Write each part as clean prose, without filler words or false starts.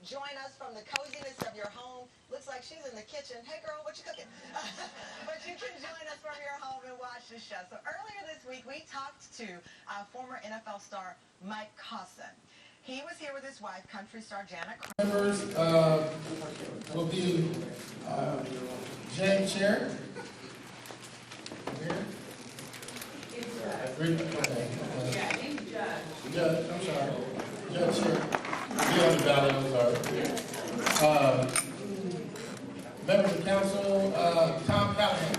join us from the coziness of your home. Looks like she's in the kitchen. Hey girl, what you cooking? But you can join us from your home and watch the show. So earlier this week, we talked to former NFL star Mike Cosson. He was here with his wife, country star Janet. Members will be James Sharon. Here. Judge, I'm sorry. Judge Sharon. The other ballot, I'm sorry. Members of council, Tom Callahan.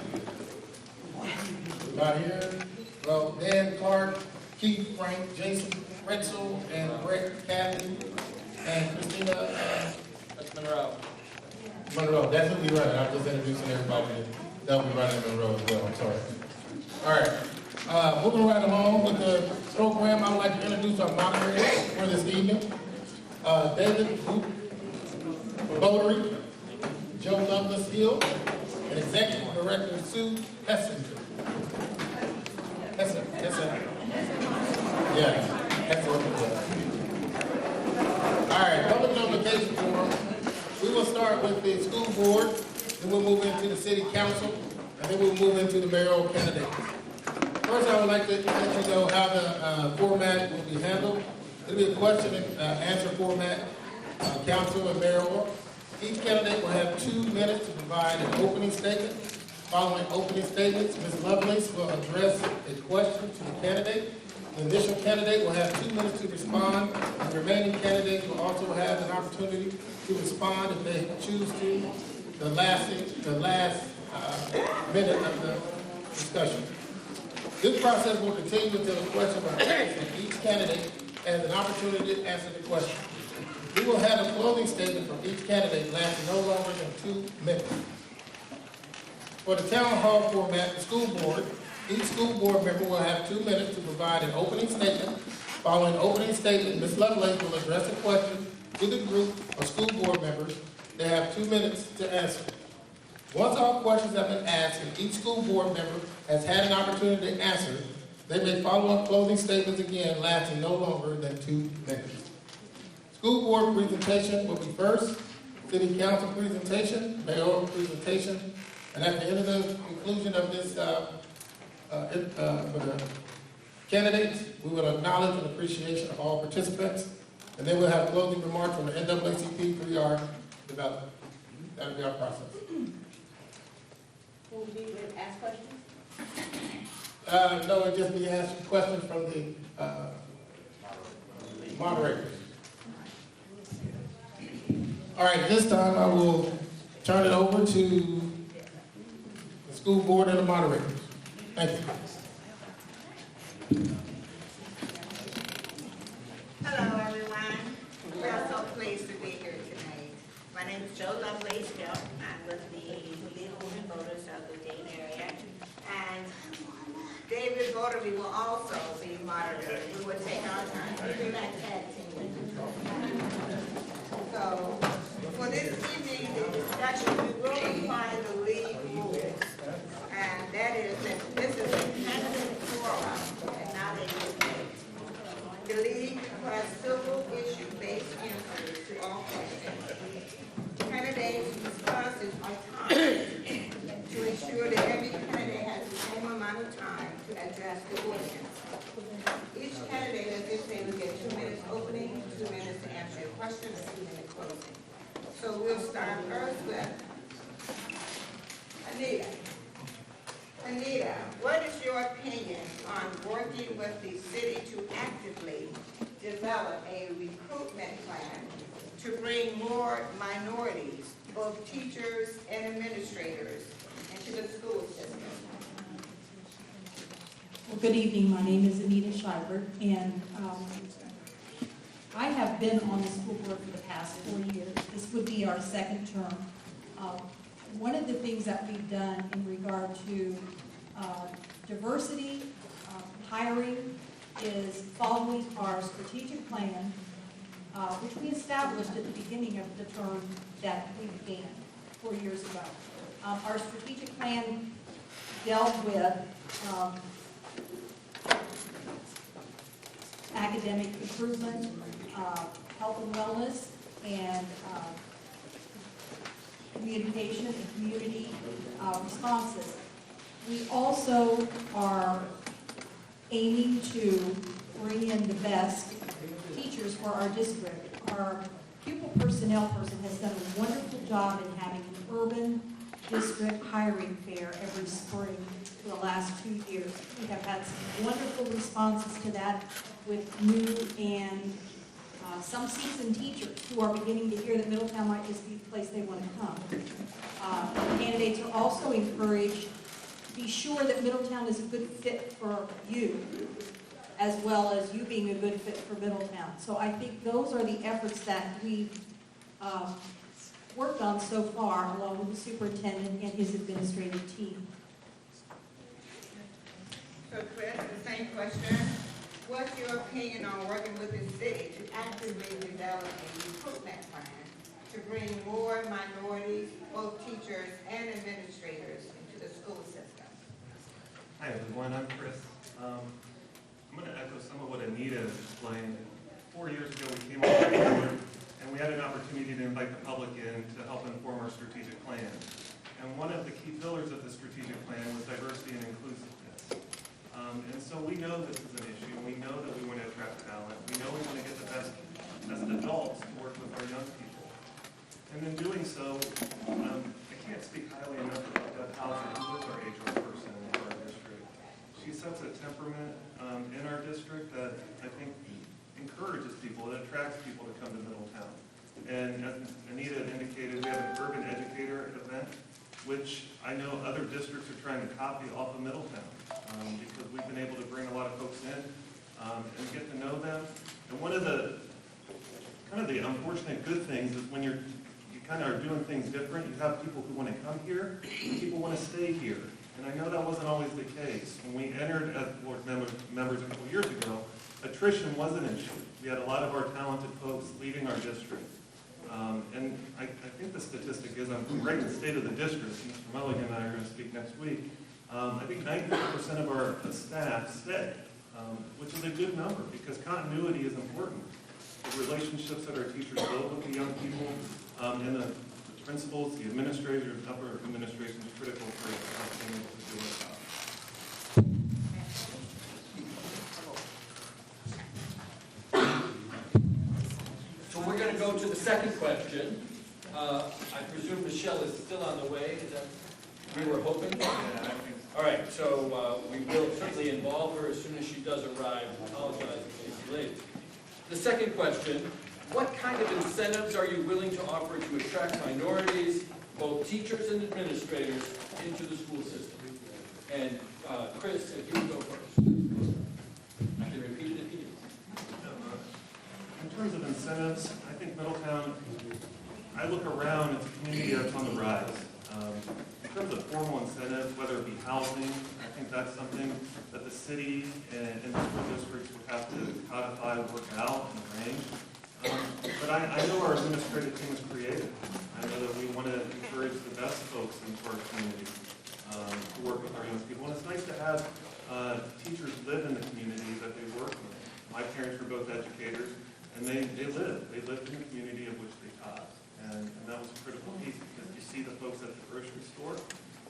Not here. Well, Dan Clark, Keith Frank, Jason Retzel, and Brett Cathy, and Christina Monroe. That's who we running. I'm just introducing everybody that will be running Monroe as well. I'm sorry. All right. Moving right along with the program, I would like to introduce our moderators for this evening. David Bowdery, Joe Lovelace Hill, and Executive Director Sue Hessen. Yeah. All right, public notification forum. We will start with the school board, then we'll move into the city council, and then we'll move into the mayoral candidates. First, I would like to let you know how the format will be handled. It'll be a question and answer format, council and mayoral. Each candidate will have 2 minutes to provide an opening statement. Following opening statements, Ms. Lovelace will address a question to the candidate. The initial candidate will have 2 minutes to respond. The remaining candidates will also have an opportunity to respond if they choose to. The last minute of the discussion. This process will continue until the question is asked, and each candidate has an opportunity to answer the question. We will have a closing statement from each candidate lasting no longer than 2 minutes. For the town hall format, the school board, each school board member will have 2 minutes to provide an opening statement. Following opening statement, Ms. Lovelace will address a question to the group of school board members. They have 2 minutes to answer. Once all questions have been asked and each school board member has had an opportunity to answer, they may follow up closing statements again lasting no longer than 2 minutes. School board presentation will be first, city council presentation, mayoral presentation, and at the end of the conclusion of this for the candidates, we will acknowledge and appreciation of all participants, and then we'll have closing remarks from the NAACP 3R development. That'll be our process. Will we be able to ask questions? No, it'll just be asking questions from the moderators. All right, this time I will turn it over to the school board and the moderators. Thank you. Hello, everyone. We are so pleased to be here tonight. My name is Joe Lovelace. I'm with the legal voters of the Dayton area. And David Bowdery will also be moderator. We will take our turn. We're not tag team. So, for this evening, the discussion, we will apply the league rules. And that is that this is a candidate forum and not a debate. The league requires civil issue-based answers to all questions. Candidates' responses are timed to ensure that every candidate has the same amount of time to address the audience. Each candidate, as they say, will get 2 minutes opening, 2 minutes to answer your question, and 2 minutes closing. So we'll start first with Anita. Anita, what is your opinion on working with the city to actively develop a recruitment plan to bring more minorities, both teachers and administrators, into the school system? Well, good evening. My name is Anita Scheibert, and I have been on the school board for the past 4 years. This would be our second term. One of the things that we've done in regard to diversity, hiring, is following our strategic plan, which we established at the beginning of the term that we began 4 years ago. Our strategic plan dealt with academic improvement, health and wellness, and communication and community responses. We also are aiming to bring in the best teachers for our district. Our pupil personnel person has done a wonderful job in having an urban district hiring fair every spring for the last 2 years. We have had some wonderful responses to that with new and some seasoned teachers who are beginning to hear that Middletown might just be the place they want to come. Candidates are also encouraged to be sure that Middletown is a good fit for you, as well as you being a good fit for Middletown. So I think those are the efforts that we've worked on so far, along with the superintendent and his administrative team. So Chris, the same question. What's your opinion on working with the city to actively develop a recruitment plan to bring more minorities, both teachers and administrators, into the school system? Hi everyone, I'm Chris. I'm going to echo some of what Anita explained. 4 years ago we came on board and we had an opportunity to invite the public in to help inform our strategic plan. And one of the key pillars of the strategic plan was diversity and inclusiveness. And so we know this is an issue. We know that we want to attract talent. We know we want to get the best adults to work with our young people. And in doing so, I can't speak highly enough about Beth Hauser, who is our HR person in our district. She sets a temperament in our district that I think encourages people, that attracts people to come to Middletown. And as Anita indicated, we have an urban educator event, which I know other districts are trying to copy off of Middletown, because we've been able to bring a lot of folks in and get to know them. And one of the kind of the unfortunate good things is when you kind of are doing things different, you have people who want to come here, and people want to stay here. And I know that wasn't always the case. When we entered as board members a couple years ago, attrition wasn't an issue. We had a lot of our talented folks leaving our district. And I think the statistic is, I'm right in the state of the district, Mr. Mulligan and I are going to speak next week. I think 90% of our staff stay, which is a good number because continuity is important. The relationships that our teachers build with the young people and the principals, the administrators, upper administration is critical for us being able to do our job. So we're going to go to the second question. I presume Michelle is still on the way. Is that we were hoping? All right, so we will certainly involve her as soon as she does arrive. I apologize if she's late. The second question, what kind of incentives are you willing to offer to attract minorities, both teachers and administrators, into the school system? And Chris, if you would go first. I can repeat it if you need. In terms of incentives, I think Middletown, I look around, it's a community that's on the rise. In terms of formal incentives, whether it be housing, I think that's something that the city and the school districts would have to codify, work out, and arrange. But I know our administrative team is creative. I know that we want to encourage the best folks into our community to work with our young people. And it's nice to have teachers live in the community that they work with. My parents were both educators, and they lived in the community of which they taught. And that was a critical piece because you see the folks at the grocery store,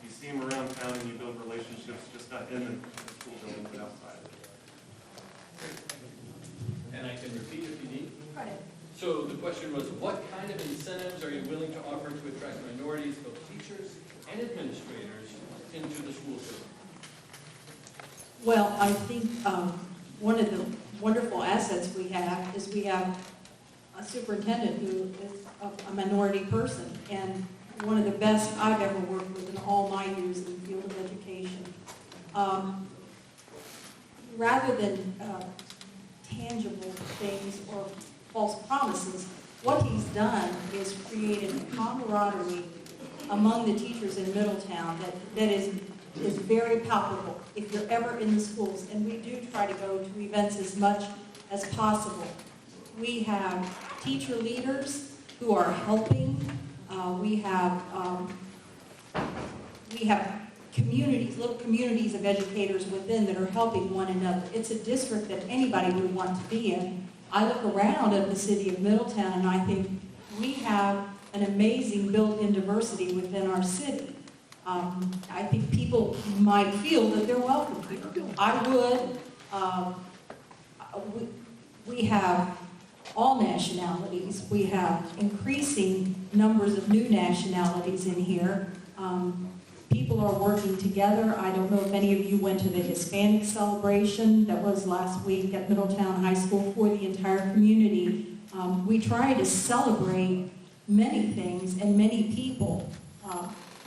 you see them around town, and you build relationships just not in the school building, but outside of it. And I can repeat if you need. Right. So the question was, what kind of incentives are you willing to offer to attract minorities, both teachers and administrators, into the school system? Well, I think one of the wonderful assets we have is we have a superintendent who is a minority person, and one of the best I've ever worked with in all my years in the field of education. Rather than tangible things or false promises, what he's done is created a camaraderie among the teachers in Middletown that is very palpable if you're ever in the schools. And we do try to go to events as much as possible. We have teacher leaders who are helping. We have communities, little communities of educators within that are helping one another. It's a district that anybody would want to be in. I look around at the city of Middletown and I think we have an amazing built-in diversity within our city. I think people might feel that they're welcome here. I would. We have all nationalities. We have increasing numbers of new nationalities in here. People are working together. I don't know if any of you went to the Hispanic celebration that was last week at Middletown High School for the entire community. We try to celebrate many things and many people.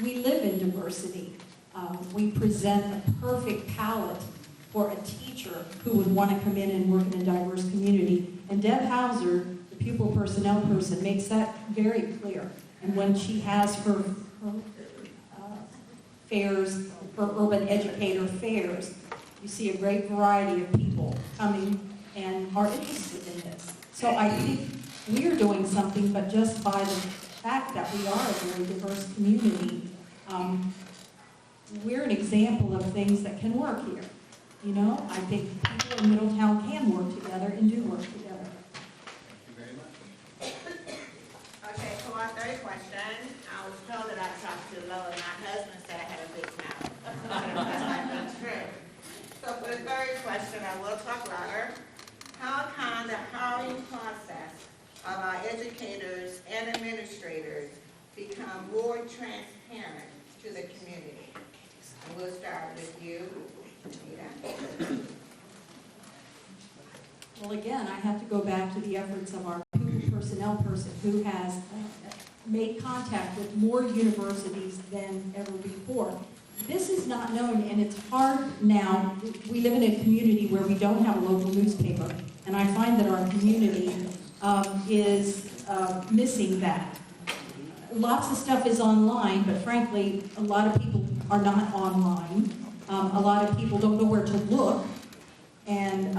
We live in diversity. We present a perfect palette for a teacher who would want to come in and work in a diverse community. And Deb Hauser, the pupil personnel person, makes that very clear. And when she has her fairs, her urban educator fairs, you see a great variety of people coming and are interested in this. So I think we are doing something, but just by the fact that we are a very diverse community, we're an example of things that can work here. You know, I think people in Middletown can work together and do work together. Thank you very much. Okay, for our third question, I was told that I talked too low, and my husband said I had a big mouth. That's not true. So for the third question, I will talk louder. How can the hiring process of our educators and administrators become more transparent to the community? And we'll start with you, Anita. Well, again, I have to go back to the efforts of our pupil personnel person who has made contact with more universities than ever before. This is not known, and it's hard now. We live in a community where we don't have a local newspaper, and I find that our community is missing that. Lots of stuff is online, but frankly, a lot of people are not online. A lot of people don't know where to look, and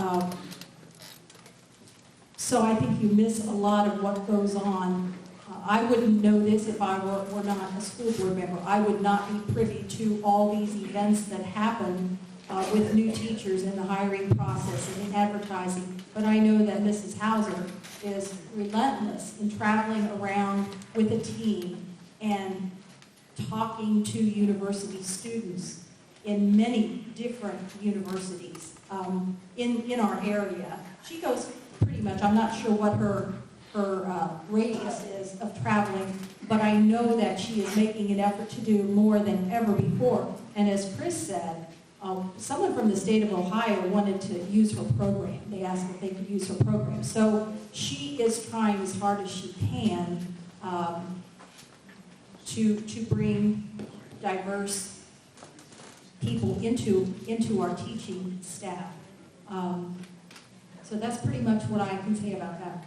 so I think you miss a lot of what goes on. I wouldn't know this if I were not a school board member. I would not be privy to all these events that happen with new teachers in the hiring process and in advertising. But I know that Mrs. Hauser is relentless in traveling around with a team and talking to university students in many different universities in our area. She goes pretty much, I'm not sure what her radius is of traveling, but I know that she is making an effort to do more than ever before. And as Chris said, someone from the state of Ohio wanted to use her program. They asked if they could use her program. So she is trying as hard as she can to bring diverse people into our teaching staff. So that's pretty much what I can say about that.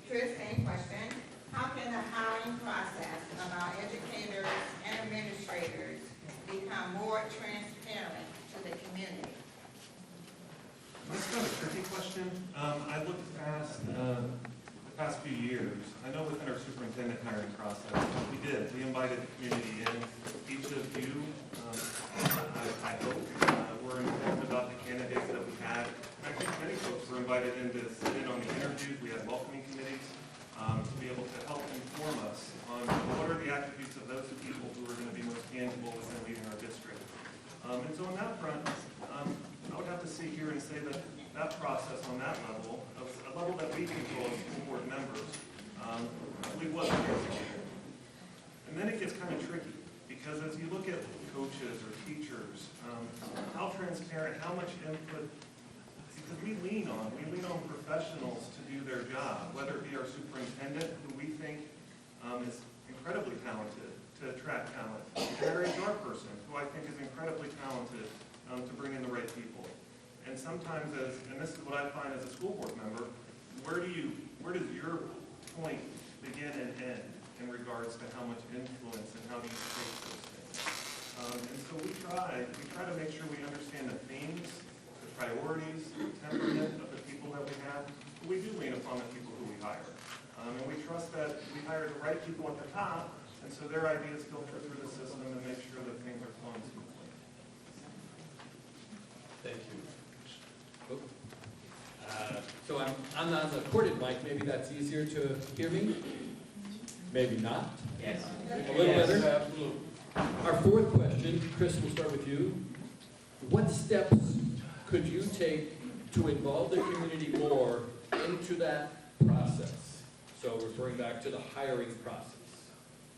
Chris, same question. How can the hiring process of our educators and administrators become more transparent to the community? That's kind of a tricky question. I looked past the past few years. I know within our superintendent hiring process, we did. We invited the community in. Each of you, I hope, were informed about the candidates that we had. And I think many folks were invited in to sit in on the interviews. We had welcoming committees to be able to help inform us on what are the attributes of those people who are going to be most tangible within leading our district. And so on that front, I would have to sit here and say that that process on that level, a level that we control as school board members, we wasn't transparent. And then it gets kind of tricky, because as you look at coaches or teachers, how transparent, how much input, because we lean on professionals to do their job, whether it be our superintendent, who we think is incredibly talented to attract talent, and our HR person, who I think is incredibly talented to bring in the right people. And sometimes, and this is what I find as a school board member, where does your point begin and end in regards to how much influence and how do you shape those things? And so we try to make sure we understand the themes, the priorities, the temperament of the people that we have. But we do lean upon the people who we hire. And we trust that we hire the right people at the top, and so their ideas filter through the system and make sure that things are flowing smoothly. Thank you. So So I'm on the corded mic, maybe that's easier to hear me? Maybe not? Yes. A little better? Our fourth question, Chris, we'll start with you. What steps could you take to involve the community more into that process? So referring back to the hiring process.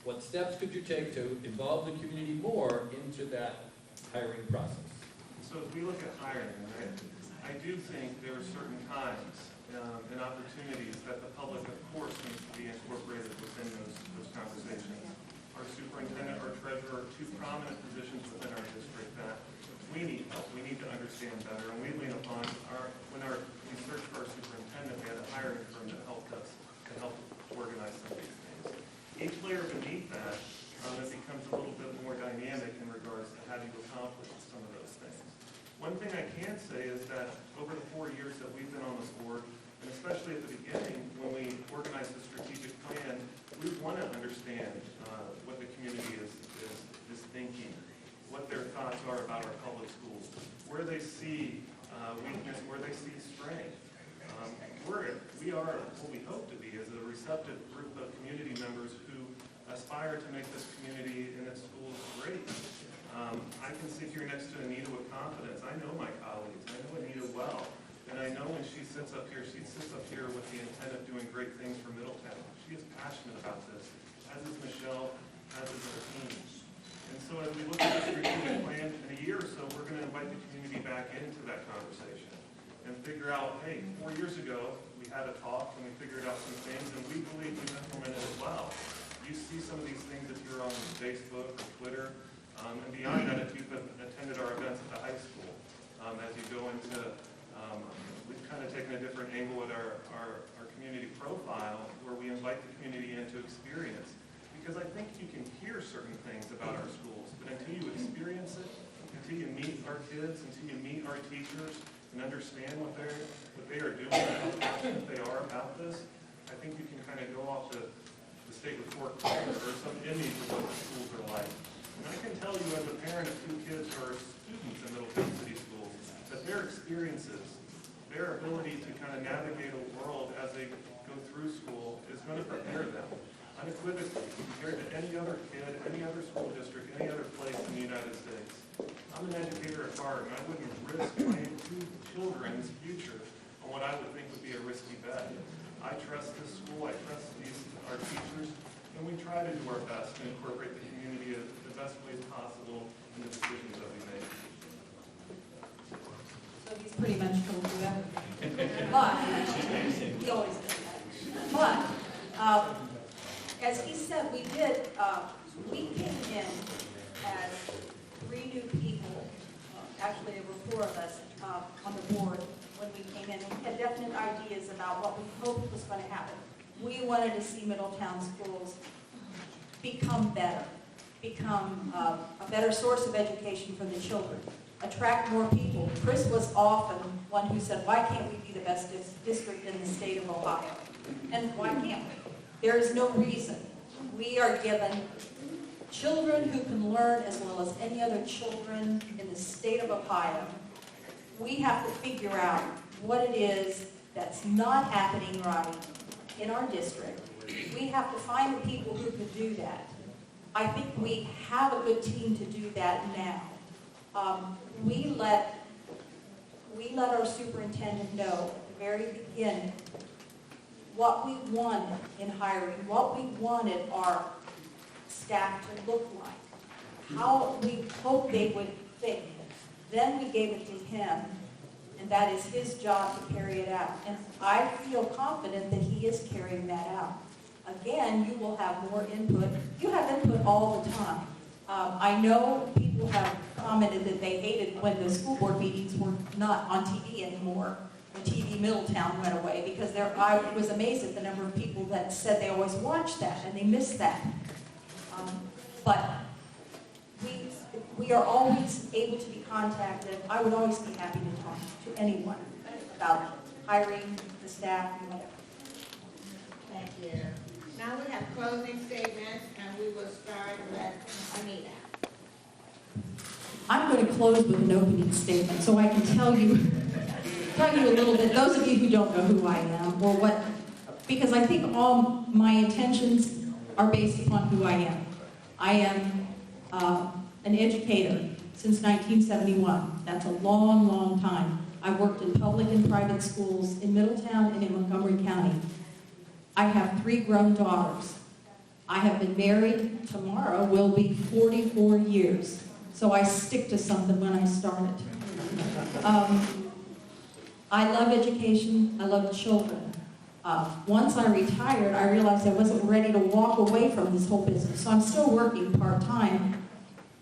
What steps could you take to involve the community more into that hiring process? So if we look at hiring, right, I do think there are certain times and opportunities that the public, of course, needs to be incorporated within those conversations. Our superintendent, our treasurer, are two prominent positions within our district that we need help. We need to understand better, and we lean upon when we searched for our superintendent, we had a hiring firm that helped us to help organize some of these things. Each layer beneath that, it becomes a little bit more dynamic in regards to how do you accomplish some of those things. One thing I can say is that over the 4 years that we've been on this board, and especially at the beginning when we organized the strategic plan, we want to understand what the community is thinking, what their thoughts are about our public schools, where they see weakness, where they see strength. We are what we hope to be is a receptive group of community members who aspire to make this community and its schools great. I can sit here next to Anita with confidence. I know my colleagues. I know Anita well. And I know when she sits up here with the intent of doing great things for Middletown. She is passionate about this, as is Michelle, as is our team. And so as we look at the strategic plan, in a year or so, we're going to invite the community back into that conversation and figure out, hey, 4 years ago, we had a talk and we figured out some things, and we believe we've implemented it well. You see some of these things if you're on Facebook or Twitter, and beyond that, if you've attended our events at the high school, as you go into, we've kind of taken a different angle at our community profile, where we invite the community in to experience. Because I think you can hear certain things about our schools, but until you experience it, until you meet our kids, until you meet our teachers, and understand what they are doing, how passionate they are about this, I think you can kind of go off the state report card or some image of what the schools are like. And I can tell you as a parent of 2 kids who are students in Middletown City Schools, that their experiences, their ability to kind of navigate a world as they go through school is going to prepare them unequivocally compared to any other kid, any other school district, any other place in the United States. I'm an educator at heart, and I wouldn't risk my 2 children's future on what I would think would be a risky bet. I trust this school, I trust our teachers, and we try to do our best to incorporate the community in the best ways possible in the decisions that we make. So he's pretty much told you everything. But, he always does that. But, as he said, we came in as 3 new people. Actually, there were 4 of us on the board when we came in. We had definite ideas about what we hoped was going to happen. We wanted to see Middletown schools become better, become a better source of education for the children, attract more people. Chris was often one who said, why can't we be the best district in the state of Ohio? And why can't we? There is no reason. We are given children who can learn as well as any other children in the state of Ohio. We have to figure out what it is that's not happening right in our district. We have to find the people who can do that. I think we have a good team to do that now. We let our superintendent know at the very beginning what we wanted in hiring, what we wanted our staff to look like, how we hoped they would think. Then we gave it to him, and that is his job to carry it out. And I feel confident that he is carrying that out. Again, you will have more input. You have input all the time. I know people have commented that they hated when the school board meetings were not on TV anymore, when CBI Middletown went away, because I was amazed at the number of people that said they always watched that and they missed that. But we are always able to be contacted. I would always be happy to talk to anyone about hiring the staff and whatever. Thank you. Now we have closing statements, and we will start with Anita. I'm going to close with an opening statement so I can tell you tell you a little bit, those of you who don't know who I am, or what, because I think all my intentions are based upon who I am. I am an educator since 1971. That's a long, long time. I worked in public and private schools in Middletown and in Montgomery County. I have 3 grown daughters. I have been married, tomorrow will be 44 years. So I stick to something when I started. I love education, I love children. Once I retired, I realized I wasn't ready to walk away from this whole business. So I'm still working part-time,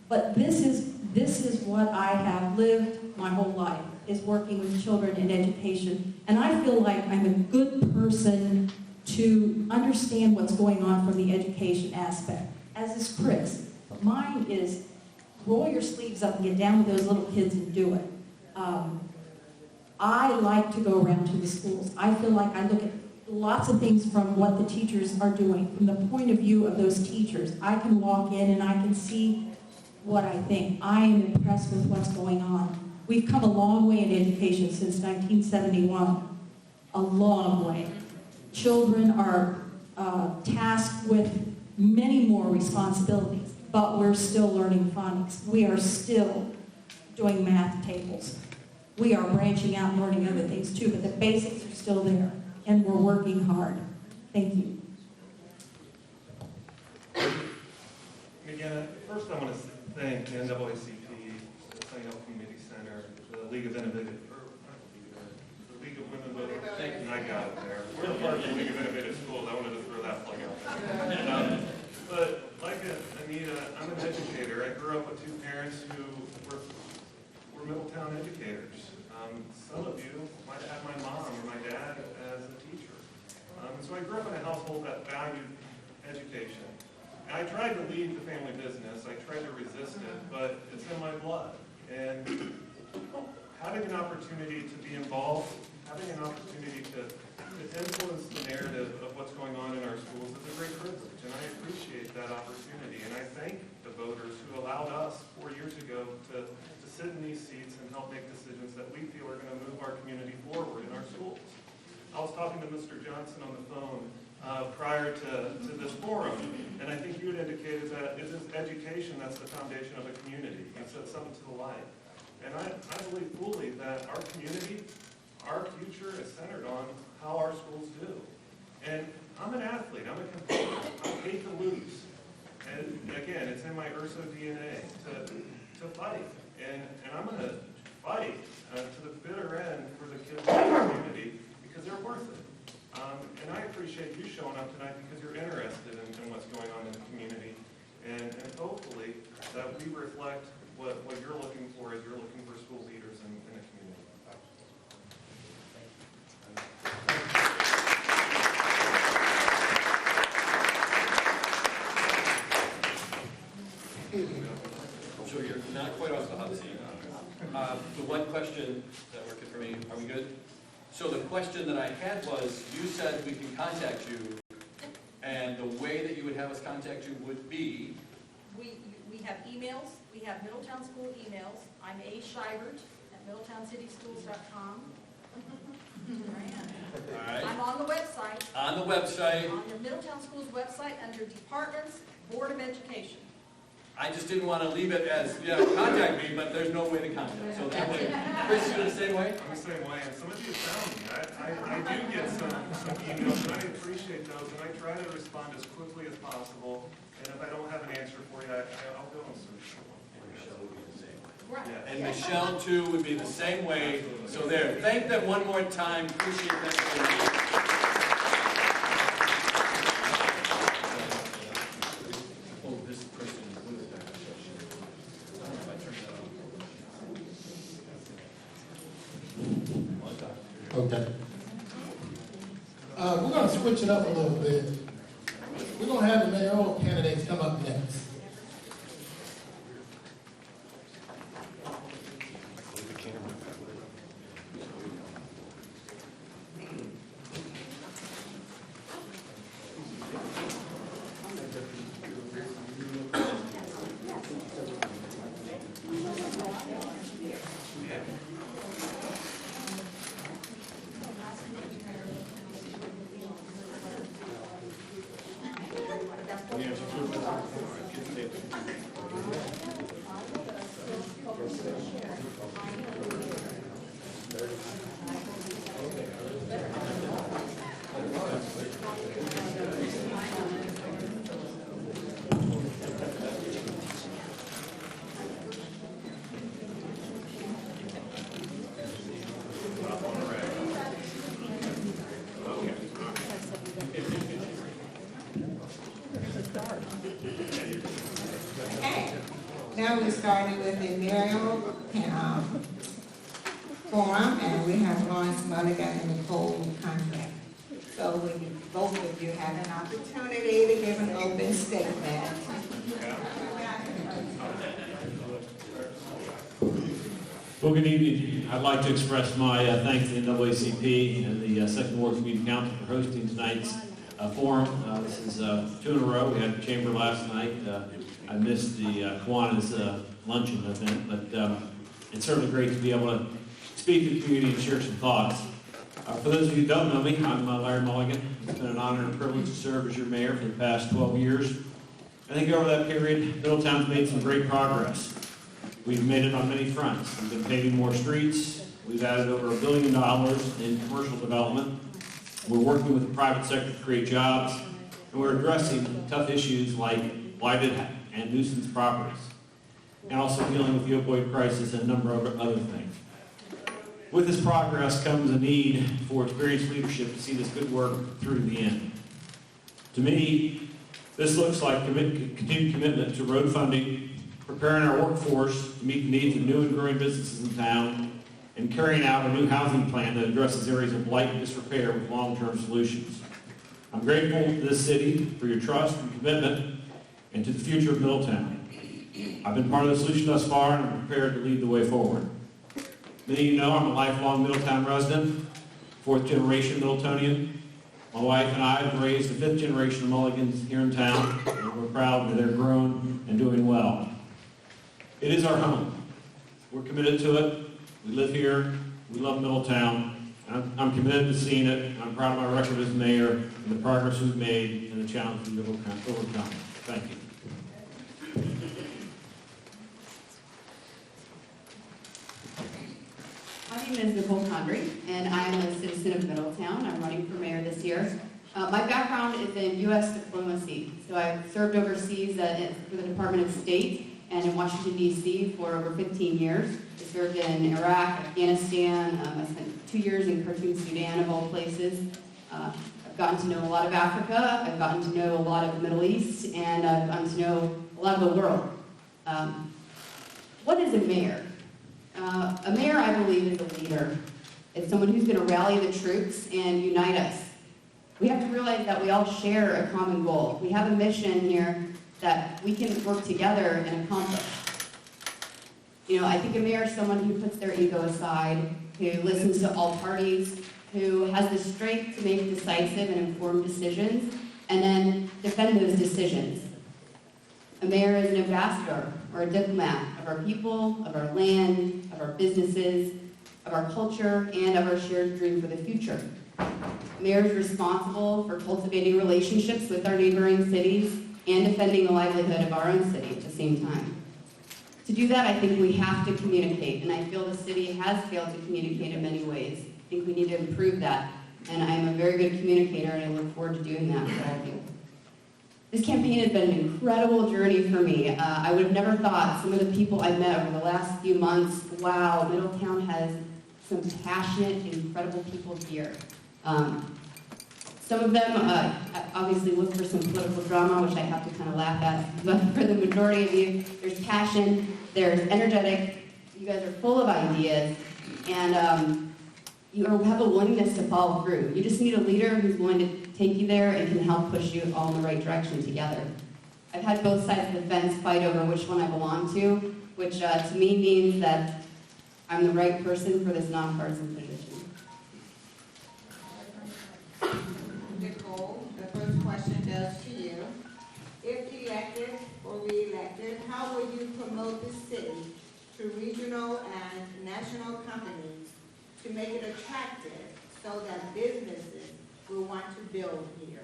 but this is what I have lived my whole life, is working with children in education. And I feel like I'm a good person to understand what's going on from the education aspect, as is Chris. But mine is roll your sleeves up and get down with those little kids and do it. I like to go around to the schools. I feel like I look at lots of things from what the teachers are doing, from the point of view of those teachers. I can walk in and I can see what I think. I am impressed with what's going on. We've come a long way in education since 1971. A long way. Children are tasked with many more responsibilities, but we're still learning phonics. We are still doing math tables. We are branching out and learning other things too, but the basics are still there, and we're working hard. Thank you. And again, first I want to thank the NAACP, the Sonny Community Center, the League of Innovative, the League of Women Voters. Thank you. I got it there. We're part of the League of Innovative Schools. I wanted to throw that plug out there. But like Anita, I'm an educator. I grew up with 2 parents who were Middletown educators. Some of you might have my mom or my dad as a teacher. So I grew up in a household that valued education. And I tried to leave the family business. I tried to resist it, but it's in my blood. And having an opportunity to be involved, having an opportunity to influence the narrative of what's going on in our schools is a great privilege, and I appreciate that opportunity. And I thank the voters who allowed us 4 years ago to sit in these seats and help make decisions that we feel are going to move our community forward in our schools. I was talking to Mr. Johnson on the phone prior to this forum, and I think you had indicated that it is education that's the foundation of a community. You said something to the light. And I believe fully that our community, our future is centered on how our schools do. And I'm an athlete, I'm a competitor, I hate to lose. And again, it's in my Urso DNA to fight. And I'm going to fight to the bitter end for the kids in the community because they're worth it. And I appreciate you showing up tonight because you're interested in what's going on in the community. And hopefully that we reflect what you're looking for as you're looking for school leaders in the community. So you're not quite off the hot seat. The one question that worked for me, are we good? So the question that I had was, you said we can contact you, and the way that you would have us contact you would be? We have emails. We have Middletown School emails. I'm A. Scheibert at middletowncityschools.com. All right. I'm on the website. On the website. On the Middletown Schools website under Departments, Board of Education. I just didn't want to leave it as, contact me, but there's no way to contact. So that way, Chris, you're the same way? I'm the same way, and some of you found me. I do get some emails, and I appreciate those, and I try to respond as quickly as possible. And if I don't have an answer for you, I'll go and search for one. Michelle would be the same way. Right. Yeah. And Michelle, too, would be the same way. So there, thank them one more time. Appreciate that very much. Oh, this person, who is that? I don't know if I turned that on. Okay. We're going to switch it up a little bit. We're going to have the mayoral candidates come up next. Now we're starting with the Mayoral Forum, and we have Lawrence Mulligan and Nicole Condrey. So both of you have an opportunity to give an open statement. Well, good evening. I'd like to express my thanks to the NAACP and the Second Ward Community Council for hosting tonight's forum. This is 2 in a row. We had the chamber last night. I missed the Kiwanis luncheon event, but it's certainly great to be able to speak to the community and share some thoughts. For those of you who don't know me, I'm Larry Mulligan. It's been an honor and privilege to serve as your mayor for the past 12 years. I think over that period, Middletown's made some great progress. We've made it on many fronts. We've been paving more streets. We've added over $1 billion in commercial development. We're working with the private sector to create jobs, and we're addressing tough issues like blighted and nuisance properties, and also dealing with the opioid crisis and a number of other things. With this progress comes a need for experienced leadership to see this good work through to the end. To me, this looks like continued commitment to road funding, preparing our workforce to meet the needs of new and growing businesses in town, and carrying out a new housing plan that addresses areas of blight and disrepair with long-term solutions. I'm grateful to this city for your trust and commitment and to the future of Middletown. I've been part of the solution thus far, and I'm prepared to lead the way forward. Many of you know I'm a lifelong Middletown resident, 4th generation Middletonian. My wife and I have raised the 5th generation of Mulligans here in town, and we're proud that they're grown and doing well. It is our home. We're committed to it. We live here. We love Middletown. And I'm committed to seeing it. I'm proud of my record as mayor and the progress we've made and the challenges we've overcome. Thank you. My name is Nicole Condrey, and I am a citizen of Middletown. I'm running for mayor this year. My background is in U.S. diplomacy. So I've served overseas for the Department of State and in Washington, D.C. for over 15 years. I served in Iraq, Afghanistan. I spent 2 years in Khartoum, Sudan, of all places. I've gotten to know a lot of Africa. I've gotten to know a lot of the Middle East, and I've gotten to know a lot of the world. What is a mayor? A mayor, I believe, is a leader. It's someone who's going to rally the troops and unite us. We have to realize that we all share a common goal. We have a mission here that we can work together and accomplish. You know, I think a mayor is someone who puts their ego aside, who listens to all parties, who has the strength to make decisive and informed decisions, and then defend those decisions. A mayor is an ambassador or a diplomat of our people, of our land, of our businesses, of our culture, and of our shared dream for the future. A mayor is responsible for cultivating relationships with our neighboring cities and defending the livelihood of our own city at the same time. To do that, I think we have to communicate, and I feel the city has failed to communicate in many ways. I think we need to improve that, and I am a very good communicator, and I look forward to doing that with all of you. This campaign has been an incredible journey for me. I would have never thought some of the people I've met over the last few months, wow, Middletown has some passionate, incredible people here. Some of them obviously look for some political drama, which I have to kind of laugh at, but for the majority of you, there's passion, there's energetic, you guys are full of ideas, and you have a willingness to follow through. You just need a leader who's willing to take you there and can help push you all in the right direction together. I've had both sides of the fence fight over which one I belong to, which to me means that I'm the right person for this nonpartisan position. Nicole, the first question goes to you. If elected or re-elected, how will you promote the city to regional and national companies to make it attractive so that businesses will want to build here?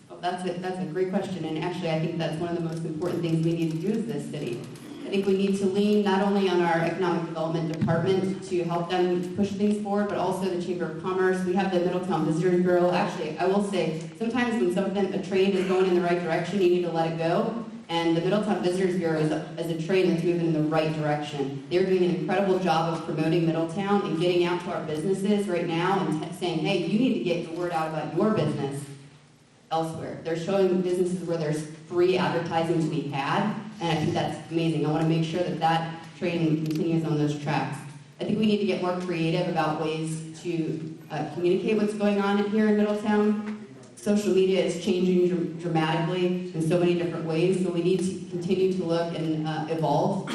Oh, that's a great question, and actually I think that's one of the most important things we need to do as this city. I think we need to lean not only on our economic development department to help them push things forward, but also the Chamber of Commerce. We have the Middletown Visitors Bureau. Actually, I will say, sometimes when something, a train is going in the right direction, you need to let it go. And the Middletown Visitors Bureau is a train that's moving in the right direction. They're doing an incredible job of promoting Middletown and getting out to our businesses right now and saying, hey, you need to get your word out about your business elsewhere. They're showing businesses where there's free advertising to be had. and I think that's amazing. I want to make sure that that train continues on those tracks. I think we need to get more creative about ways to communicate what's going on here in Middletown. Social media is changing dramatically in so many different ways, so we need to continue to look and evolve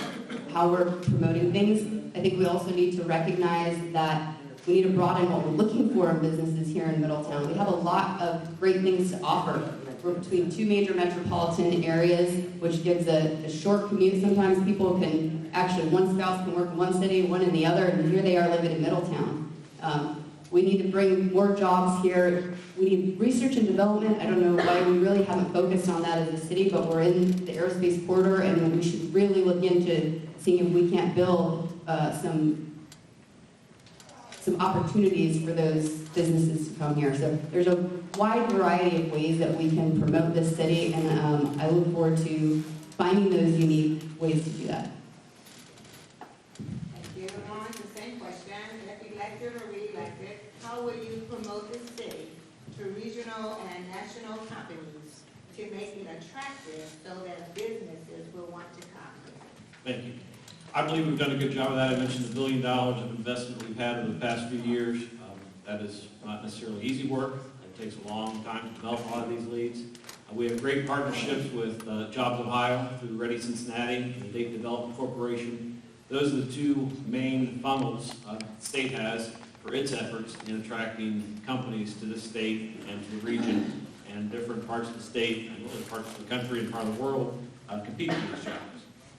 how we're promoting things. I think we also need to recognize that we need to broaden what we're looking for in businesses here in Middletown. We have a lot of great things to offer. We're between two major metropolitan areas, which gives a short commute. Sometimes people can, actually one spouse can work in one city, one in the other, and here they are living in Middletown. We need to bring more jobs here. We need research and development. I don't know why we really haven't focused on that as a city, but we're in the aerospace corridor, and we should really look into seeing if we can't build some opportunities for those businesses to come here. So there's a wide variety of ways that we can promote this city, and I look forward to finding those unique ways to do that. Thank you. On to the same question. If elected or re-elected, how will you promote the city to regional and national companies to make it attractive so that businesses will want to come here? Thank you. I believe we've done a good job of that. I mentioned the $1 billion of investment we've had over the past few years. That is not necessarily easy work. It takes a long time to develop a lot of these leads. We have great partnerships with Jobs Ohio through Ready Cincinnati and the Dayton Development Corporation. Those are the two main funnels the state has for its efforts in attracting companies to this state and to the region, and different parts of the state and other parts of the country and part of the world compete for these jobs.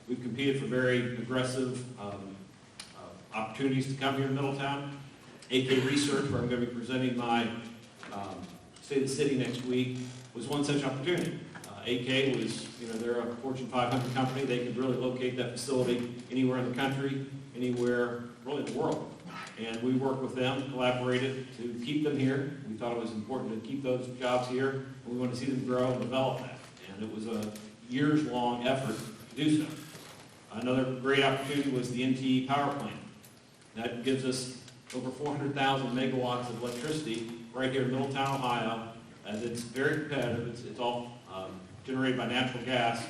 We've competed for very aggressive opportunities to come here in Middletown. AK Research, where I'm going to be presenting my State of the City next week, was one such opportunity. AK was, they're a Fortune 500 company. They could really locate that facility anywhere in the country, anywhere really in the world. And we worked with them, collaborated to keep them here. We thought it was important to keep those jobs here, and we want to see them grow and develop that. And it was a years-long effort to do so. Another great opportunity was the NTE power plant. That gives us over 400,000 megawatts of electricity right here in Middletown, Ohio. And it's very competitive. It's all generated by natural gas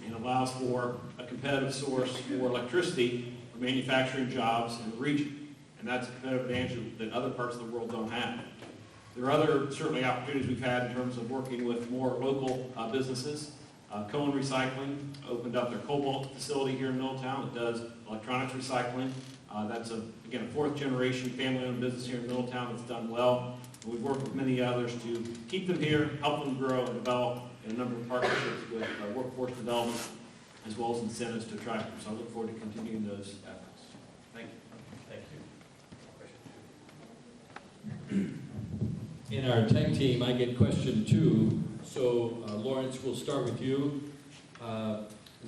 and allows for a competitive source for electricity for manufacturing jobs in the region. And that's a competitive advantage that other parts of the world don't have. There are other, certainly, opportunities we've had in terms of working with more local businesses. Cohen Recycling opened up their cobalt facility here in Middletown. It does electronics recycling. That's, again, a fourth-generation family-owned business here in Middletown that's done well. And we've worked with many others to keep them here, help them grow and develop in a number of partnerships with workforce development, as well as incentives to attract them. So I look forward to continuing those efforts. Thank you. Thank you. In our tech team, I get question 2. So, Lawrence, we'll start with you.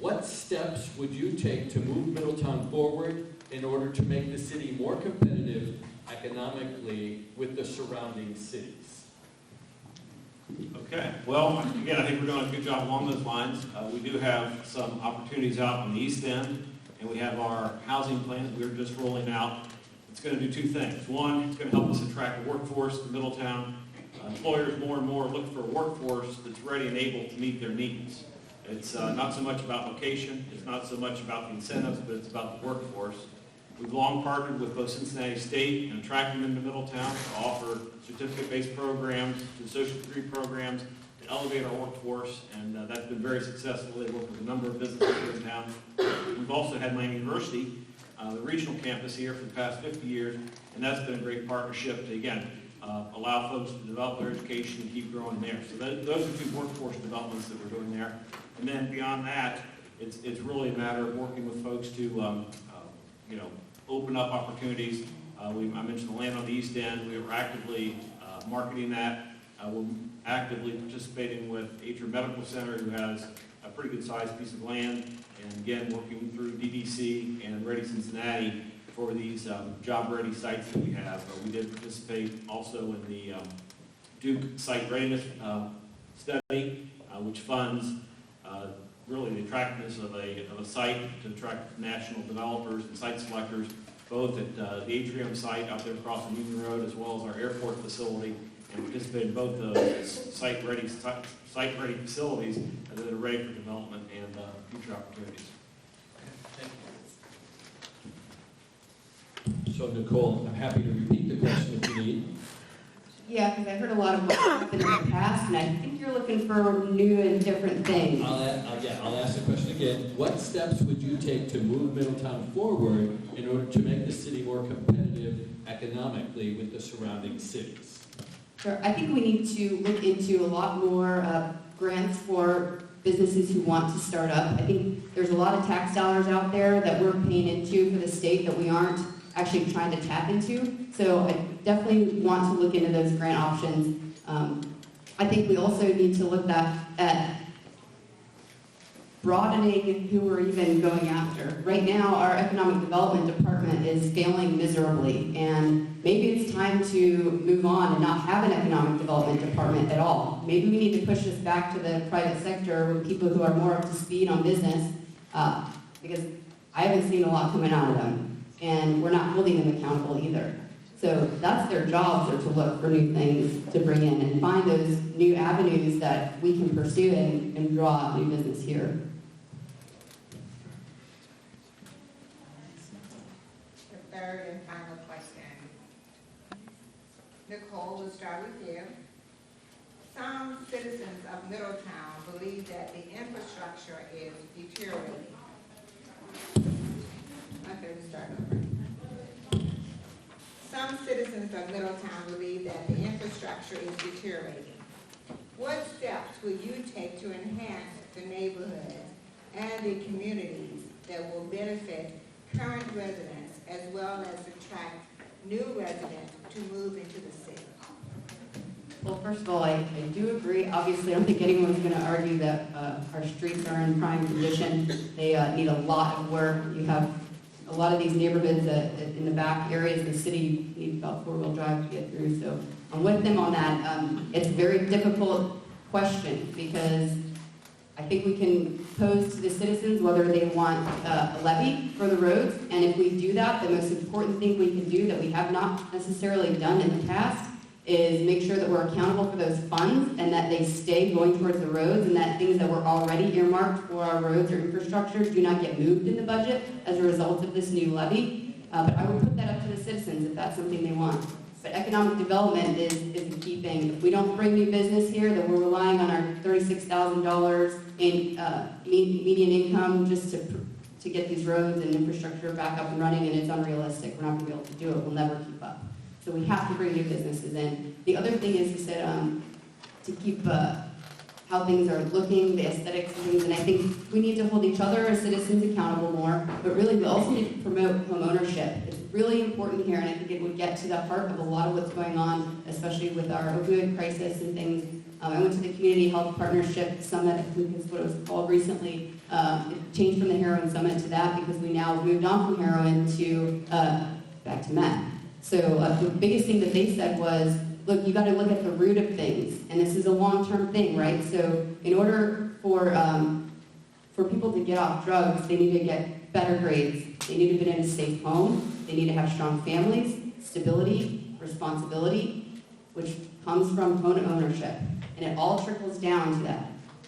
What steps would you take to move Middletown forward in order to make the city more competitive economically with the surrounding cities? Okay. Well, again, I think we're doing a good job along those lines. We do have some opportunities out on the East End, and we have our housing plan that we're just rolling out. It's going to do 2 things. One, it's going to help us attract a workforce to Middletown. Employers more and more look for a workforce that's ready and able to meet their needs. It's not so much about location, it's not so much about the incentives, but it's about the workforce. We've long partnered with both Cincinnati State and attracting them to Middletown to offer certificate-based programs, to social security programs, to elevate our workforce, and that's been very successful. They work with a number of businesses here in town. We've also had Lane University, the regional campus here for the past 50 years, and that's been a great partnership to, again, allow folks to develop their education and keep growing there. So those are 2 workforce developments that we're doing there. And then beyond that, it's really a matter of working with folks to, open up opportunities. I mentioned the land on the East End. We are actively marketing that. We're actively participating with Atrium Medical Center, who has a pretty good sized piece of land. And again, working through DDC and Ready Cincinnati for these job-ready sites that we have. We did participate also in the Duke Site Readiness Study, which funds really the attractiveness of a site to attract national developers and site selectors, both at the Atrium site out there across the Union Road, as well as our airport facility and participate in both those site-ready facilities that are ready for development and future opportunities. So Nicole, I'm happy to repeat the question if you need. Yeah, because I've heard a lot of what's happened in the past, and I think you're looking for new and different things. I'll ask the question again. What steps would you take to move Middletown forward in order to make the city more competitive economically with the surrounding cities? Sure. I think we need to look into a lot more grants for businesses who want to start up. I think there's a lot of tax dollars out there that we're paying into for the state that we aren't actually trying to tap into. So I definitely want to look into those grant options. I think we also need to look at broadening who we're even going after. Right now, our economic development department is failing miserably, and maybe it's time to move on and not have an economic development department at all. Maybe we need to push this back to the private sector with people who are more up to speed on business, because I haven't seen a lot coming out of them, and we're not holding them accountable either. So that's their jobs, are to look for new things to bring in and find those new avenues that we can pursue and draw new business here. The third and final question. Nicole, we'll start with you. Some citizens of Middletown believe that the infrastructure is deteriorating. Okay, we'll start over. Some citizens of Middletown believe that the infrastructure is deteriorating. What steps will you take to enhance the neighborhoods and the communities that will benefit current residents as well as attract new residents to move into the city? Well, first of all, I do agree. Obviously, I don't think anyone's going to argue that our streets are in prime condition. They need a lot of work. You have a lot of these neighborhoods in the back areas of the city need about four-wheel drive to get through. So I'm with them on that. It's a very difficult question because I think we can pose to the citizens whether they want a levy for the roads. And if we do that, the most important thing we can do that we have not necessarily done in the past is make sure that we're accountable for those funds and that they stay going towards the roads, and that things that were already earmarked for our roads or infrastructure do not get moved in the budget as a result of this new levy. But I would put that up to the citizens if that's something they want. But economic development is a key thing. If we don't bring new business here, then we're relying on our $36,000 in median income just to get these roads and infrastructure back up and running, and it's unrealistic. We're not going to be able to do it. We'll never keep up. So we have to bring new businesses in. The other thing is, you said, to keep how things are looking, the aesthetics and things, and I think we need to hold each other as citizens accountable more, but really we also need to promote home ownership. It's really important here, and I think it would get to the heart of a lot of what's going on, especially with our opioid crisis and things. I went to the Community Health Partnership Summit, I think is what it was called recently. It changed from the heroin summit to that because we now moved on from heroin to back to meth. So the biggest thing that they said was, look, you got to look at the root of things, and this is a long-term thing, right? So in order for people to get off drugs, they need to get better grades. They need to be in a safe home. They need to have strong families, stability, responsibility, which comes from home ownership, and it all trickles down to that.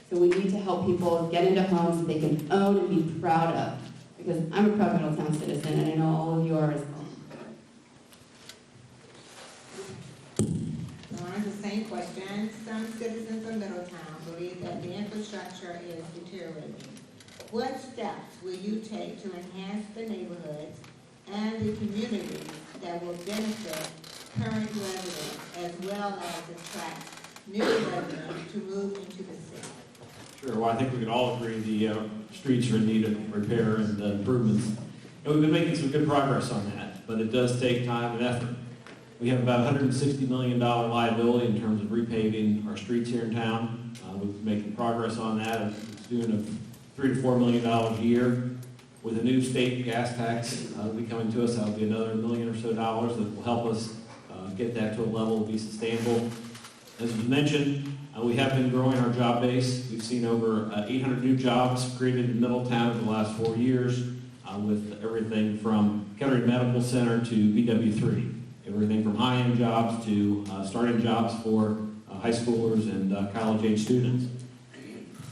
So we need to help people get into homes that they can own and be proud of, because I'm a proud Middletown citizen, and I know all of you are as well. The same question. Some citizens of Middletown believe that the infrastructure is deteriorating. What steps will you take to enhance the neighborhoods and the communities that will benefit current residents as well as attract new residents to move into the city? Sure. Well, I think we can all agree the streets are in need of repair and improvements. And we've been making some good progress on that, but it does take time and effort. We have about $160 million liability in terms of repaving our streets here in town. We've been making progress on that. It's doing $3 to $4 million a year. With a new state gas tax that'll be coming to us, that'll be another $1 million or so that will help us get that to a level that will be sustainable. As was mentioned, we have been growing our job base. We've seen over 800 new jobs created in Middletown in the last 4 years, with everything from Kettering Medical Center to BW3. everything from high-end jobs to starting jobs for high schoolers and college-age students.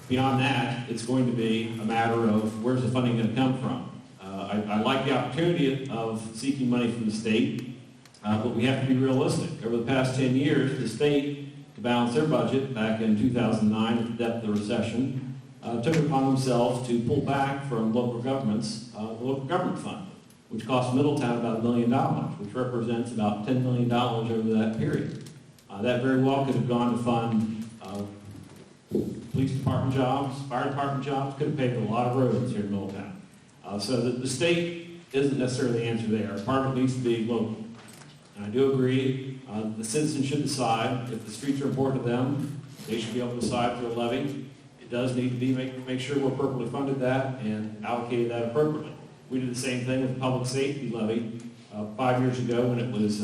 Beyond that, it's going to be a matter of where's the funding going to come from. I like the opportunity of seeking money from the state, but we have to be realistic. Over the past 10 years, the state, to balance their budget back in 2009 at the depth of the recession, took it upon themselves to pull back from local governments, the local government fund, which cost Middletown about $1 million, which represents about $10 million over that period. That very well could have gone to fund police department jobs, fire department jobs, could have paid for a lot of roads here in Middletown. So the state isn't necessarily the answer there. Part of it needs to be local. And I do agree, the citizens should decide if the streets are important to them, they should be able to decide through a levy. It does need to be, make sure we're appropriately funded that and allocated that appropriately. We did the same thing with the public safety levy 5 years ago when it was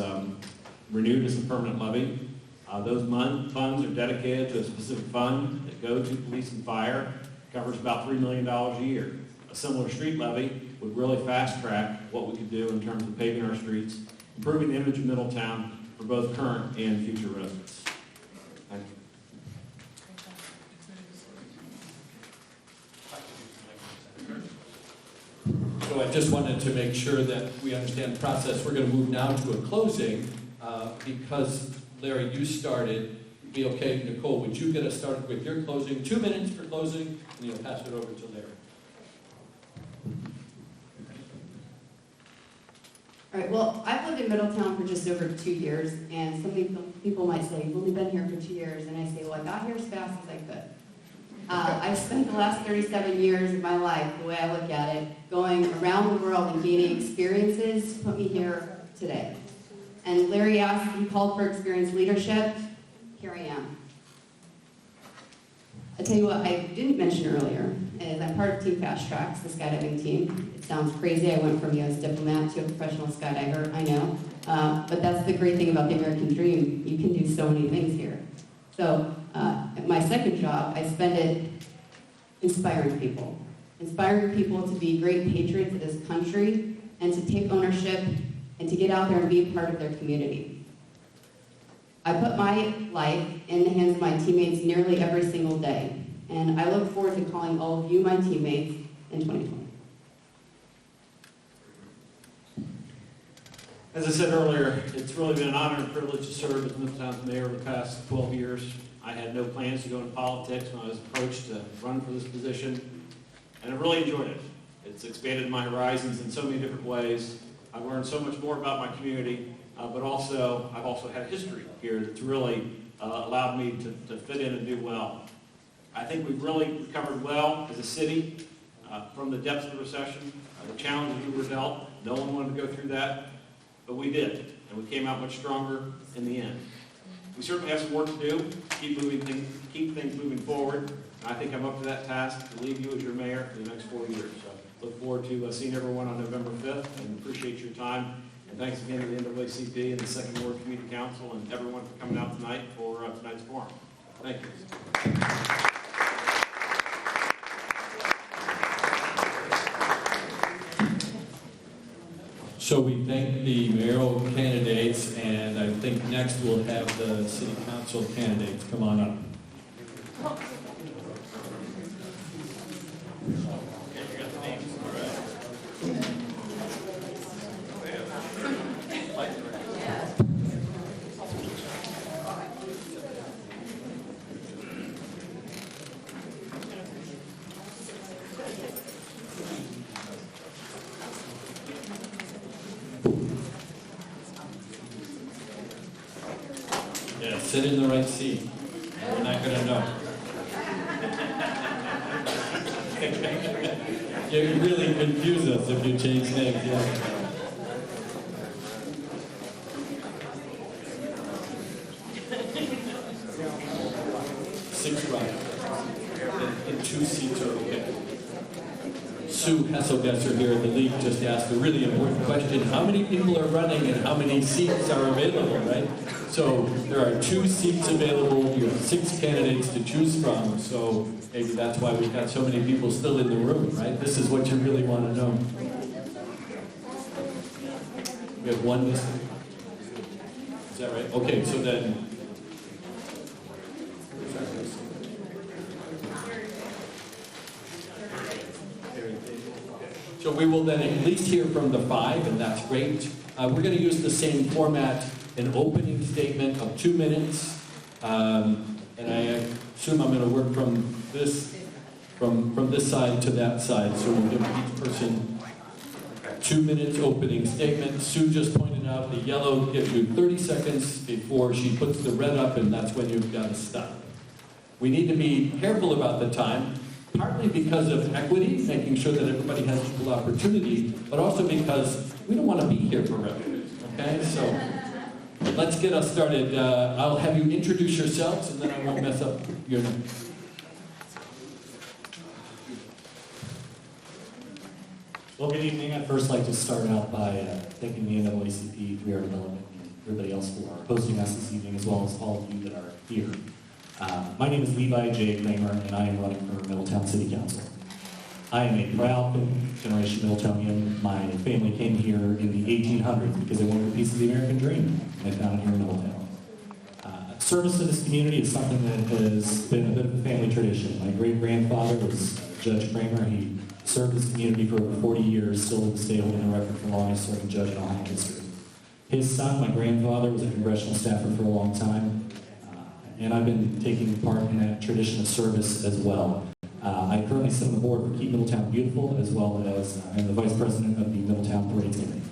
renewed as a permanent levy. Those funds are dedicated to a specific fund that go to police and fire, covers about $3 million a year. A similar street levy would really fast track what we could do in terms of paving our streets, improving the image of Middletown for both current and future residents. Thank you. So I just wanted to make sure that we understand the process. We're going to move now to a closing because, Larry, you started. Be okay, Nicole, would you get us started with your closing? 2 minutes for closing, and you'll pass it over to Larry. All right, well, I've lived in Middletown for just over 2 years, and some people might say, you've only been here for 2 years, and I say, well, I got here as fast as I could. I've spent the last 37 years of my life, the way I look at it, going around the world and gaining experiences to put me here today. And Larry asked, he called for experienced leadership. Here I am. I'll tell you what I didn't mention earlier is I'm part of Team Fast Tracks, the skydiving team. It sounds crazy. I went from U.S. diplomat to a professional skydiver, I know. But that's the great thing about the American dream. You can do so many things here. So my second job, I spend it inspiring people. Inspiring people to be great patriots of this country and to take ownership and to get out there and be a part of their community. I put my life in the hands of my teammates nearly every single day, and I look forward to calling all of you my teammates in 2020. As I said earlier, it's really been an honor and privilege to serve as Middletown's mayor over the past 12 years. I had no plans to go into politics when I was approached to run for this position, and I've really enjoyed it. It's expanded my horizons in so many different ways. I've learned so much more about my community, but also I've also had a history here that's really allowed me to fit in and do well. I think we've really recovered well as a city from the depths of the recession, the challenges we were dealt. No one wanted to go through that, but we did, and we came out much stronger in the end. We certainly have some work to do, keep things moving forward, and I think I'm up to that task to lead you as your mayor for the next 4 years. So look forward to seeing everyone on November 5th, and appreciate your time. And thanks again to the NAACP and the Second Ward Community Council and everyone for coming out tonight for tonight's forum. Thank you. So we thank the mayoral candidates, and I think next we'll have the city council candidates come on up. Yeah, sit in the right seat. We're not going to know. You really confuse us if you change names. Yeah. Six right. And 2 seats are okay. Sue Hesselgesser here at the League just asked a really important question. How many people are running and how many seats are available, right? So there are 2 seats available. You have 6 candidates to choose from. So maybe that's why we've got so many people still in the room, right? This is what you really want to know. We have 1 missing. Is that right? Okay, so then. So we will then at least hear from the 5, and that's great. We're going to use the same format, an opening statement of 2 minutes. And I assume I'm going to work from this side to that side. So we'll give each person 2 minutes opening statement. Sue just pointed out the yellow gives you 30 seconds before she puts the red up, and that's when you've got to stop. We need to be careful about the time, partly because of equity, making sure that everybody has equal opportunity, but also because we don't want to be here forever. Okay, so let's get us started. I'll have you introduce yourselves, and then I won't mess up your name. Well, good evening. I'd first like to start out by thanking the NAACP, 3R Development, and everybody else for hosting us this evening, as well as all of you that are here. My name is Levi J. Cramer, and I am running for Middletown City Council. I am a proud generation Middletonian. My family came here in the 1800s because they wanted a piece of the American dream, and they found it here in Middletown. Service to this community is something that has been a bit of a family tradition. My great-grandfather was Judge Cramer. He served this community for over 40 years, still to this day holding a record for longest serving judge in Ohio history. His son, my grandfather, was a congressional staffer for a long time. And I've been taking part in that tradition of service as well. I currently sit on the board for Keep Middletown Beautiful, as well as I'm the vice president of the Middletown Parade Committee.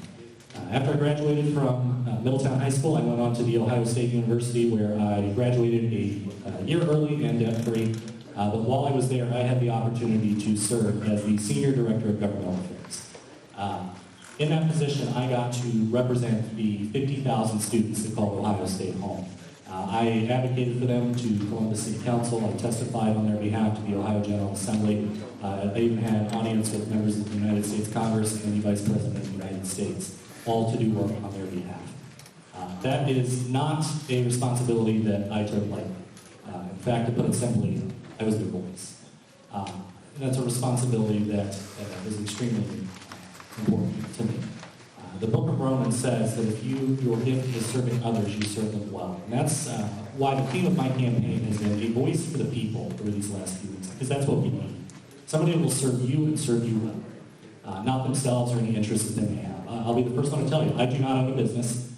After I graduated from Middletown High School, I went on to The Ohio State University, where I graduated a year early and debt-free. But while I was there, I had the opportunity to serve as the Senior Director of Governmental Affairs. In that position, I got to represent the 50,000 students that call Ohio State home. I advocated for them to Columbus City Council. I testified on their behalf to the Ohio General Assembly. I even had audience with members of the United States Congress and the Vice President of the United States, all to do work on their behalf. That is not a responsibility that I took lightly. In fact, to put it simply, I was their voice. That's a responsibility that is extremely important to me. The book of Romans says that if your gift is serving others, you serve them well. And that's why the theme of my campaign has been a voice for the people over these last few weeks, because that's what we need. Somebody who will serve you and serve you well, not themselves or any interests that they may have. I'll be the first one to tell you, I do not own a business.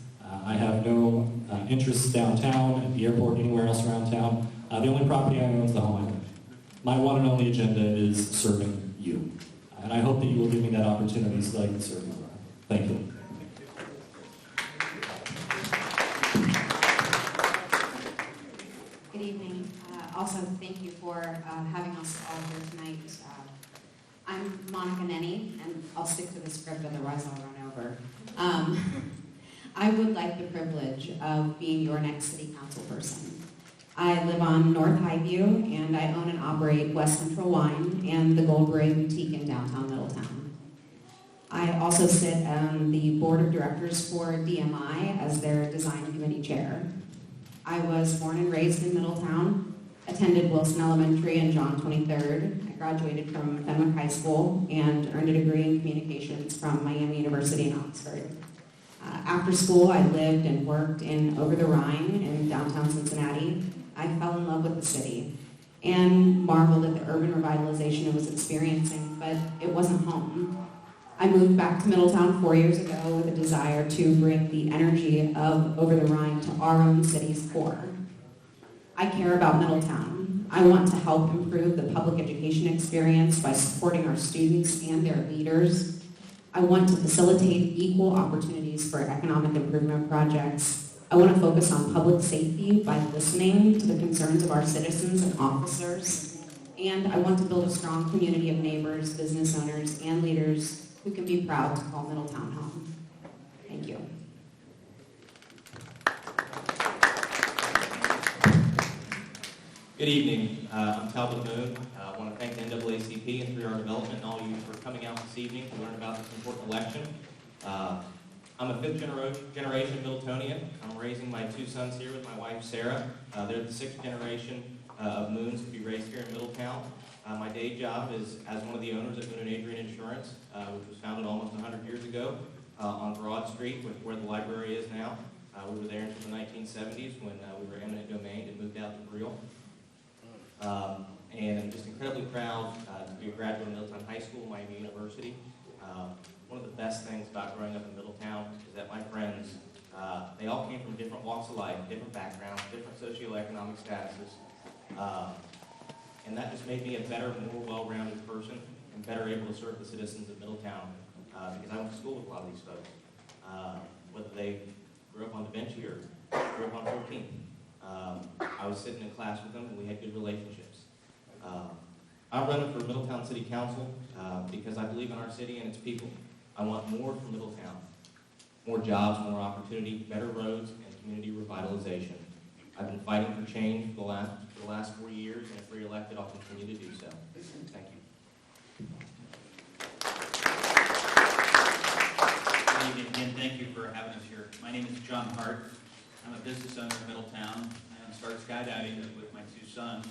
I have no interests downtown, at the airport, anywhere else around town. The only property I own is the home I live in. My one and only agenda is serving you. And I hope that you will give me that opportunity so that I can serve you well. Thank you. Good evening. Also, thank you for having us all here tonight. I'm Monica Nenni, and I'll stick to the script, otherwise I'll run over. I would like the privilege of being your next city council person. I live on North Highview, and I own and operate West Central Wine and the Gold Beret Boutique in downtown Middletown. I also sit on the board of directors for DMI as their design committee chair. I was born and raised in Middletown, attended Wilson Elementary and John 23rd. I graduated from Fenwick High School and earned a degree in communications from Miami University in Oxford. After school, I lived and worked in Over the Rhine in downtown Cincinnati. I fell in love with the city and marveled at the urban revitalization it was experiencing, but it wasn't home. I moved back to Middletown 4 years ago with a desire to bring the energy of Over the Rhine to our own city's core. I care about Middletown. I want to help improve the public education experience by supporting our students and their leaders. I want to facilitate equal opportunities for economic improvement projects. I want to focus on public safety by listening to the concerns of our citizens and officers. And I want to build a strong community of neighbors, business owners, and leaders who can be proud to call Middletown home. Thank you. Good evening. I'm Talbott Moon. I want to thank the NAACP and 3R Development and all of you for coming out this evening to learn about this important election. I'm a fifth generation Middletonian. I'm raising my two sons here with my wife, Sarah. They're the sixth generation of Moons to be raised here in Middletown. My day job is as one of the owners of Moon and Adrian Insurance, which was founded almost 100 years ago on Broad Street, where the library is now. We were there until the 1970s when we were eminent domain and moved out to Brill. And I'm just incredibly proud to be a graduate of Middletown High School, Miami University. One of the best things about growing up in Middletown is that my friends, they all came from different walks of life, different backgrounds, different socioeconomic statuses. And that just made me a better, more well-rounded person and better able to serve the citizens of Middletown because I went to school with a lot of these folks, whether they grew up on the bench here or grew up on 14th. I was sitting in class with them and we had good relationships. I'm running for Middletown City Council because I believe in our city and its people. I want more for Middletown. More jobs, more opportunity, better roads, and community revitalization. I've been fighting for change for the last 4 years, and if re-elected, I'll continue to do so. Thank you. Good evening again. Thank you for having us here. My name is John Hart. I'm a business owner in Middletown. I started skydiving with my 2 sons.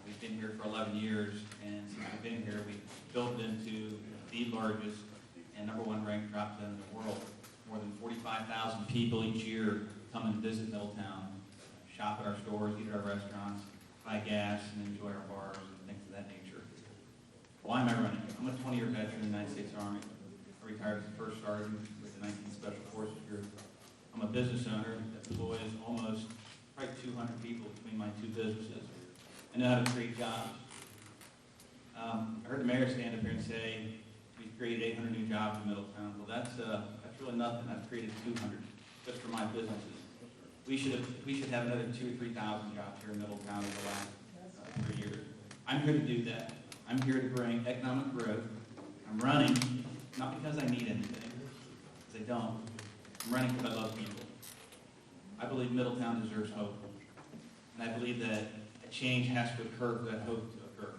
We've been here for 11 years, and since we've been here, we've built it into the largest and #1 ranked drop zone in the world. More than 45,000 people each year come and visit Middletown, shop at our stores, eat at our restaurants, buy gas, and enjoy our bars and things of that nature. Why am I running? I'm a 20-year veteran in the United States Army. I retired as a first sergeant with the 19th Special Forces Group. I'm a business owner that employs almost probably 200 people between my 2 businesses. I know how to create jobs. I heard the mayor stand up here and say we've created 800 new jobs in Middletown. Well, that's really nothing. I've created 200 just for my businesses. We should have another 2,000 or 3,000 jobs here in Middletown in the last 3 years. I'm here to do that. I'm here to bring economic growth. I'm running not because I need anything, because I don't. I'm running because I love people. I believe Middletown deserves hope, and I believe that a change has to occur for that hope to occur.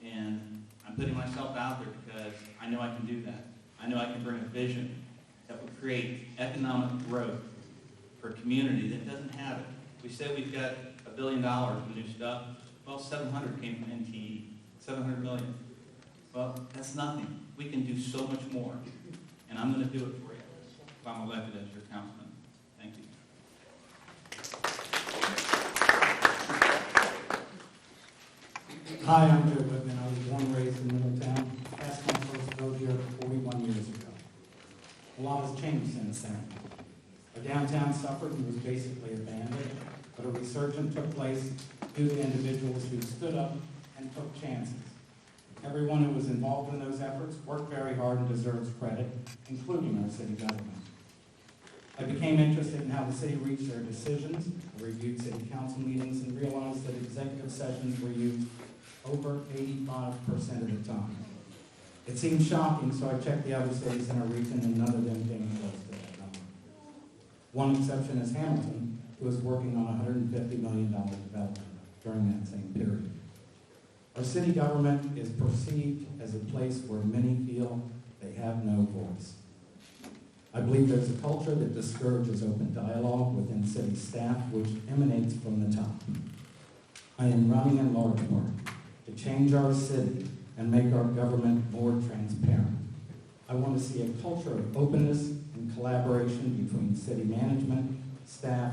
And I'm putting myself out there because I know I can do that. I know I can bring a vision that will create economic growth for a community that doesn't have it. We said we've got $1 billion in new stuff. Well, 700 came from NTE, 700 million. Well, that's nothing. We can do so much more, and I'm going to do it for you if I'm elected as your councilman. Thank you. Hi, I'm Joe Wittman. I was born and raised in Middletown. Cast my first vote here 41 years ago. A lot has changed since then. Our downtown suffered and was basically abandoned, but a resurgence took place due to individuals who stood up and took chances. Everyone who was involved in those efforts worked very hard and deserves credit, including our city government. I became interested in how the city reached their decisions. I reviewed city council meetings and realized that executive sessions were used over 85% of the time. It seemed shocking, so I checked the other cities in our region, and none of them came close to that number. One exception is Hamilton, who was working on a $150 million development during that same period. Our city government is perceived as a place where many feel they have no voice. I believe there's a culture that discourages open dialogue within city staff, which emanates from the top. I am running in large part to change our city and make our government more transparent. I want to see a culture of openness and collaboration between city management, staff,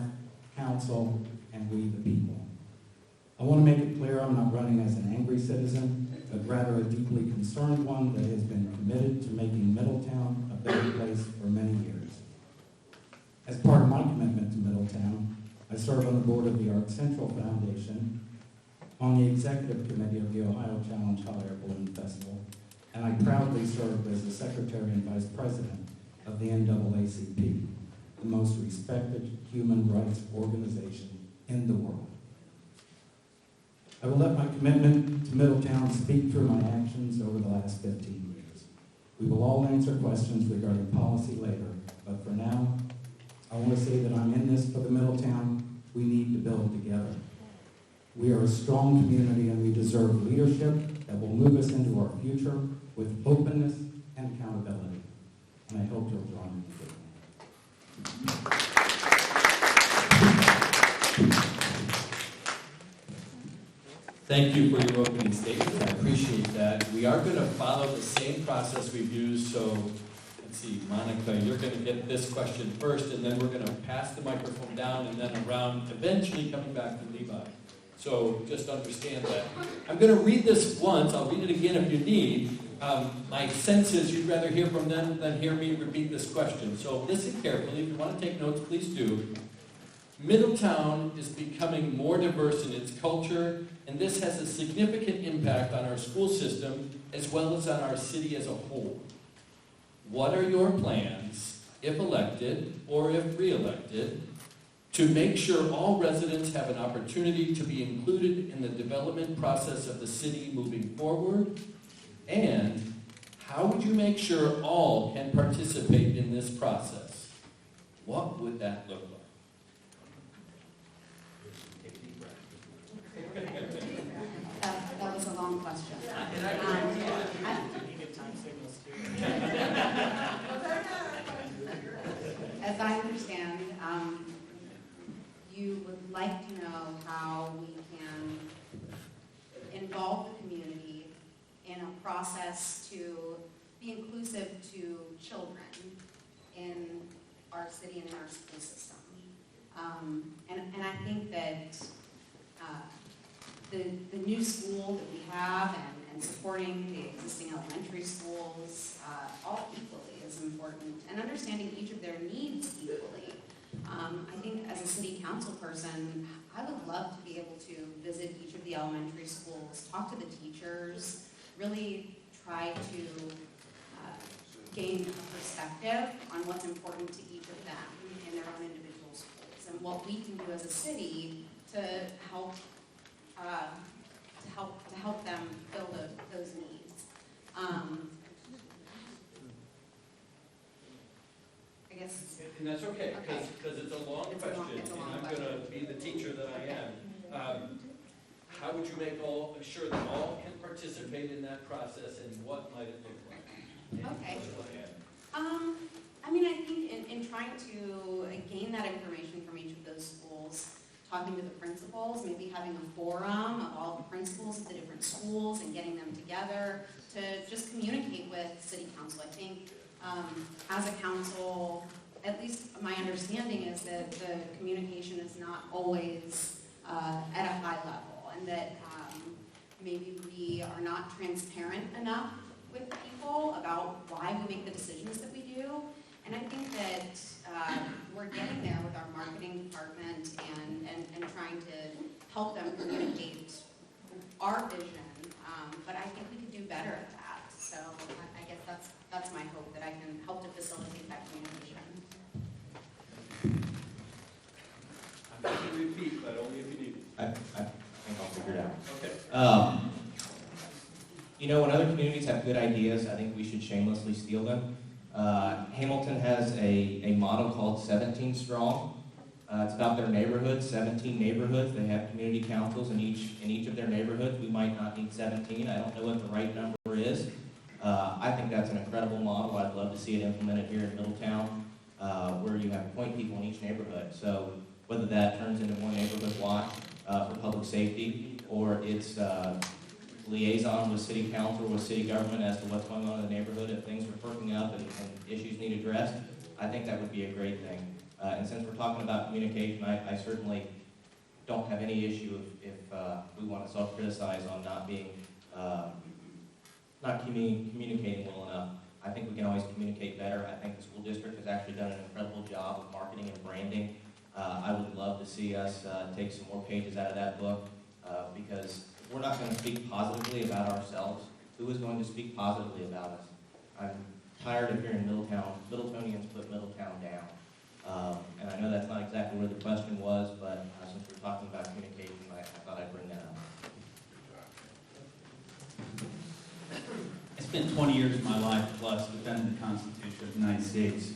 council, and we the people. I want to make it clear I'm not running as an angry citizen, but rather a deeply concerned one that has been committed to making Middletown a better place for many years. As part of my commitment to Middletown, I serve on the board of the Art Central Foundation, on the executive committee of the Ohio Challenge Hot Air Balloon Festival, and I proudly serve as the secretary and vice president of the NAACP, the most respected human rights organization in the world. I will let my commitment to Middletown speak through my actions over the last 15 years. We will all answer questions regarding policy later, but for now, I want to say that I'm in this for the Middletown we need to build together. We are a strong community and we deserve leadership that will move us into our future with openness and accountability. And I hope you'll join me in that. Thank you for your opening statement. I appreciate that. We are going to follow the same process we've used so Let's see, Monica, you're going to get this question first, and then we're going to pass the microphone down and then around, eventually coming back to Levi. So just understand that. I'm going to read this once. I'll read it again if you need. My sense is you'd rather hear from them than hear me repeat this question. So listen carefully. If you want to take notes, please do. Middletown is becoming more diverse in its culture, and this has a significant impact on our school system as well as on our city as a whole. What are your plans, if elected or if re-elected, to make sure all residents have an opportunity to be included in the development process of the city moving forward? And how would you make sure all can participate in this process? What would that look like? That was a long question. As I understand, you would like to know how we can involve the community in a process to be inclusive to children in our city and in our school system. And I think that the new school that we have and supporting the existing elementary schools all equally is important, and understanding each of their needs equally. I think as a city council person, I would love to be able to visit each of the elementary schools, talk to the teachers, really try to gain a perspective on what's important to each of them in their own individual schools, and what we can do as a city to help them fill those needs. I guess. And that's okay, because it's a long question, and I'm going to be the teacher that I am. How would you make sure that all can participate in that process, and what might it look like? Okay. I mean, I think in trying to gain that information from each of those schools, talking to the principals, maybe having a forum of all the principals of the different schools and getting them together to just communicate with city council. I think as a council, at least my understanding is that the communication is not always at a high level, and that maybe we are not transparent enough with people about why we make the decisions that we do. And I think that we're getting there with our marketing department and trying to help them communicate our vision. But I think we could do better at that. So I guess that's my hope, that I can help to facilitate that communication. I'm not going to repeat, but only if you need it. I think I'll figure it out. Okay. You know, when other communities have good ideas, I think we should shamelessly steal them. Hamilton has a model called 17 Strong. It's about their neighborhoods, 17 neighborhoods. They have community councils in each of their neighborhoods. We might not need 17. I don't know what the right number is. I think that's an incredible model. I'd love to see it implemented here in Middletown, where you have point people in each neighborhood. So whether that turns into more neighborhood watch for public safety, or it's liaison with city council, with city government as to what's going on in the neighborhood, if things are perking up and issues need addressed, I think that would be a great thing. And since we're talking about communication, I certainly don't have any issue if we want to self-criticize on not being, not communicating well enough. I think we can always communicate better. I think the school district has actually done an incredible job of marketing and branding. I would love to see us take some more pages out of that book, because if we're not going to speak positively about ourselves, who is going to speak positively about us? I'm tired of hearing Middletonians put Middletown down. And I know that's not exactly where the question was, but since we're talking about communication, I thought I'd bring that up. I spent 20 years of my life plus defending the Constitution of the United States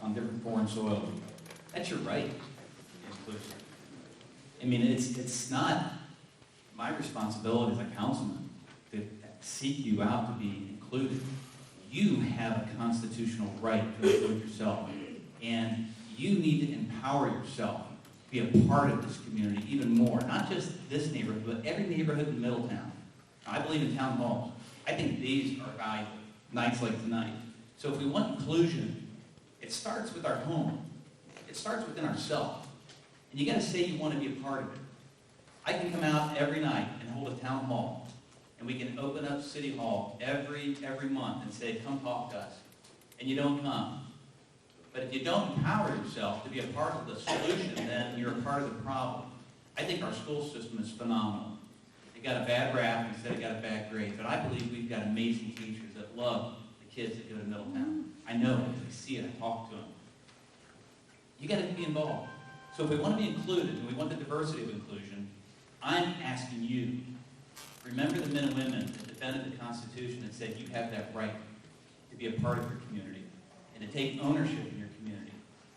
on different foreign soil. That's your right. Inclusive. I mean, it's not my responsibility as a councilman to seek you out to be included. You have a constitutional right to include yourself, and you need to empower yourself to be a part of this community even more. Not just this neighborhood, but every neighborhood in Middletown. I believe in town halls. I think these are valuable, nights like tonight. So if we want inclusion, it starts with our home. It starts within ourselves. And you got to say you want to be a part of it. I can come out every night and hold a town hall, and we can open up City Hall every month and say, come talk to us. And you don't come. But if you don't empower yourself to be a part of the solution, then you're a part of the problem. I think our school system is phenomenal. It got a bad rap instead it got a bad grade, but I believe we've got amazing teachers that love the kids that go to Middletown. I know it. I see it. I talk to them. You got to be involved. So if we want to be included and we want the diversity of inclusion, I'm asking you, remember the men and women that defended the Constitution and said you have that right to be a part of your community and to take ownership in your community.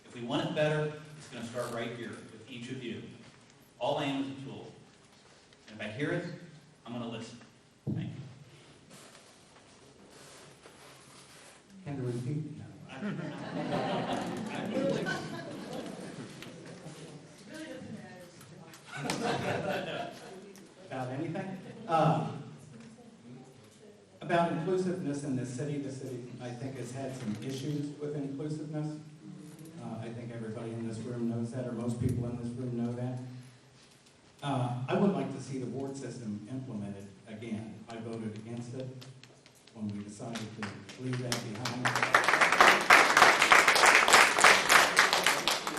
If we want it better, it's going to start right here with each of you. All I am is a tool. And if I hear it, I'm going to listen. Thank you. Can you repeat? About anything? About inclusiveness in this city. The city, I think, has had some issues with inclusiveness. I think everybody in this room knows that, or most people in this room know that. I would like to see the board system implemented again. I voted against it when we decided to leave that behind.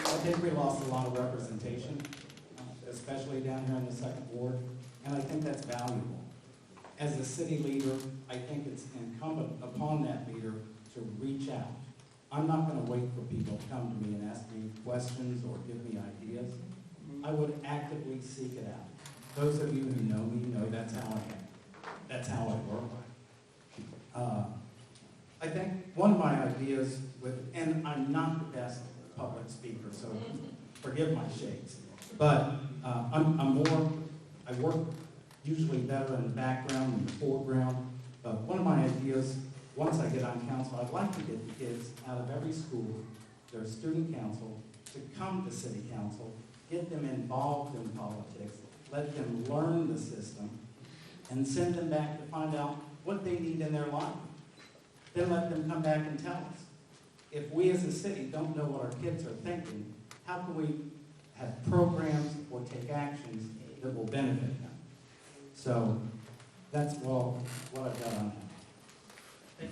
I think we lost a lot of representation, especially down here in the second ward, and I think that's valuable. As a city leader, I think it's incumbent upon that leader to reach out. I'm not going to wait for people to come to me and ask me questions or give me ideas. I would actively seek it out. Those of you who know me know that's how I am. That's how I work. I think one of my ideas and I'm not the best public speaker, so forgive my shakes, but I work usually better in the background than the foreground. But one of my ideas, once I get on council, I'd like to get the kids out of every school, their student council, to come to city council, get them involved in politics, let them learn the system, and send them back to find out what they need in their life. Then let them come back and tell us. If we as a city don't know what our kids are thinking, how can we have programs or take actions that will benefit them? So that's what I've got on that.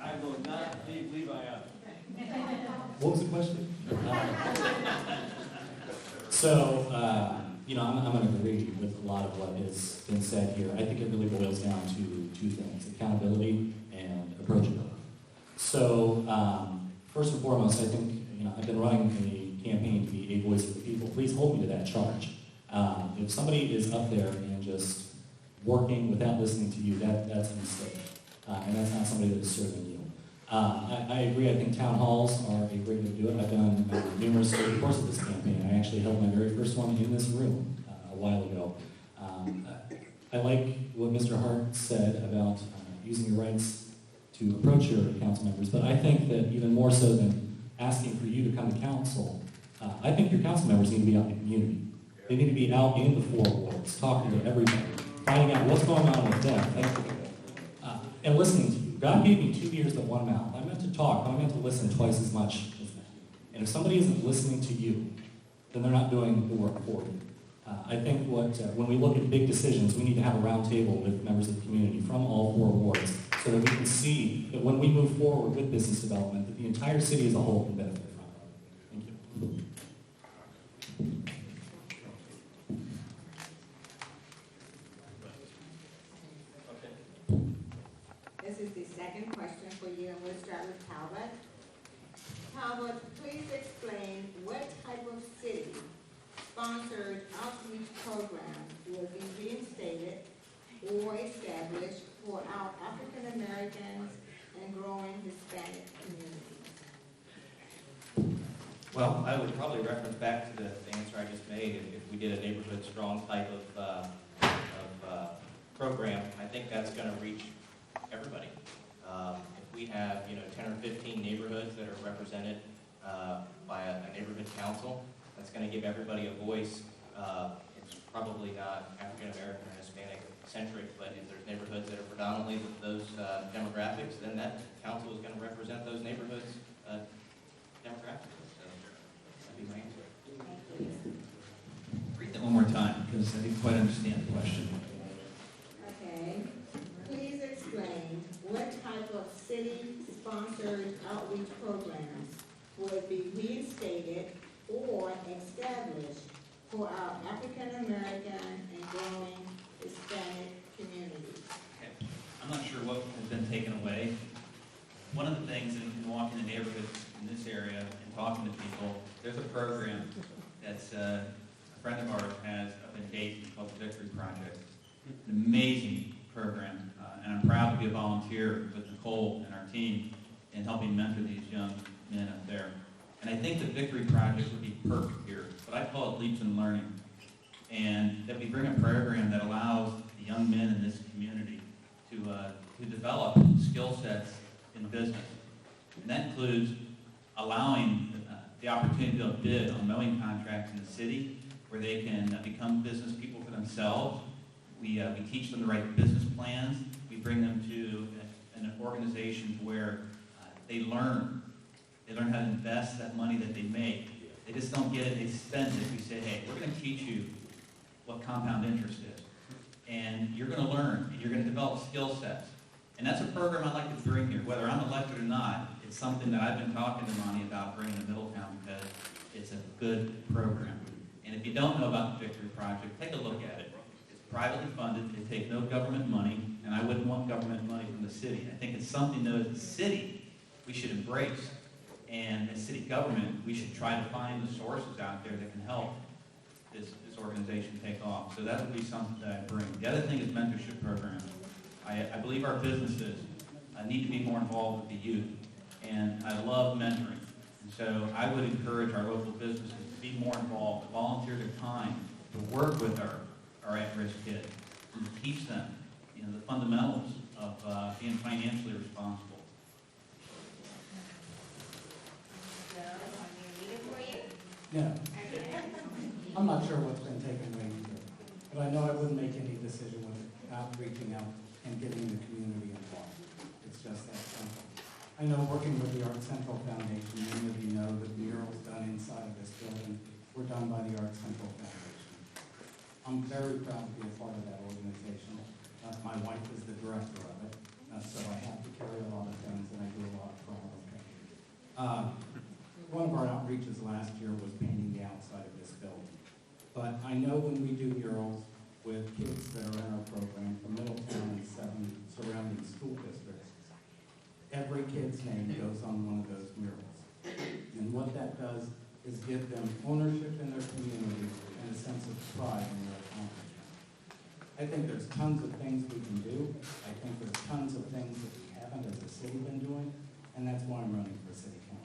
I will not leave Levi out. What was the question? So, I'm going to agree with a lot of what has been said here. I think it really boils down to two things: accountability and approachability. So, first and foremost, I think I've been running a campaign to be a voice of the people. Please hold me to that charge. If somebody is up there and just working without listening to you, that's a mistake, and that's not somebody that is serving you. I agree. I think town halls are a great way to do it. I've done numerous over the course of this campaign. I actually held my very first one in this room a while ago. I like what Mr. Hart said about using your rights to approach your council members, but I think that even more so than asking for you to come to council, I think your council members need to be out in the community. They need to be out in the 4 wards, talking to everybody, finding out what's going on with them, and listening to you. God gave me 2 ears and 1 mouth. I meant to talk, but I meant to listen twice as much as that. And if somebody isn't listening to you, then they're not doing the work for you. I think when we look at big decisions, we need to have a round table with members of the community from all 4 wards so that we can see that when we move forward with business development, that the entire city as a whole can benefit from it. Thank you. This is the second question for you, and we'll start with Talbott. Talbott, please explain what type of city-sponsored outreach programs will be reinstated or established for our African Americans and growing Hispanic communities? Well, I would probably reference back to the answer I just made. If we did a neighborhood strong type of program, I think that's going to reach everybody. If we have 10 or 15 neighborhoods that are represented by a neighborhood council, that's going to give everybody a voice. It's probably not African American or Hispanic centric, but if there's neighborhoods that are predominantly those demographics, then that council is going to represent those neighborhoods demographics. So that'd be my answer. Read that one more time, because I didn't quite understand the question. Okay. Please explain what type of city-sponsored outreach programs would be reinstated or established for our African-American and growing Hispanic communities. Okay. I'm not sure what has been taken away. One of the things in walking the neighborhoods in this area and talking to people, there's a program that's a friend of ours has up in Dayton called the Victory Project. An amazing program, and I'm proud to be a volunteer with Nicole and our team in helping mentor these young men up there. And I think the Victory Project would be perfect here, but I call it leaps in learning. And that we bring a program that allows the young men in this community to develop skill sets in business. And that includes allowing the opportunity to bid on mowing contracts in the city where they can become business people for themselves. We teach them the right business plans. We bring them to an organization where they learn how to invest that money that they make. They just don't get it, they spend it. We say, hey, we're going to teach you what compound interest is. And you're going to learn, and you're going to develop skill sets. And that's a program I'd like to bring here. Whether I'm elected or not, it's something that I've been talking to Monty about bringing to Middletown because it's a good program. And if you don't know about the Victory Project, take a look at it. It's privately funded, they take no government money, and I wouldn't want government money from the city. I think it's something that as a city we should embrace. And as city government, we should try to find the sources out there that can help this organization take off. So that would be something that I bring. The other thing is mentorship programs. I believe our businesses need to be more involved with the youth. And I love mentoring. And so I would encourage our local businesses to be more involved, to volunteer their time, to work with our at-risk kids, and to teach them the fundamentals of being financially responsible. No. I'm not sure what's been taken away either, but I know I wouldn't make any decision without reaching out and getting the community involved. It's just that simple. I know working with the Art Central Foundation, many of you know the murals done inside of this building were done by the Art Central Foundation. I'm very proud to be a part of that organization. My wife is the director of it, so I have to carry a lot of things and I do a lot for all of them. One of our outreaches last year was painting the outside of this building. But I know when we do murals with kids that are in our program from Middletown and 7 surrounding school districts, every kid's name goes on one of those murals. And what that does is give them ownership in their community and a sense of pride in their accomplishment. I think there's tons of things we can do. I think there's tons of things that we haven't as a city been doing, and that's why I'm running for city council.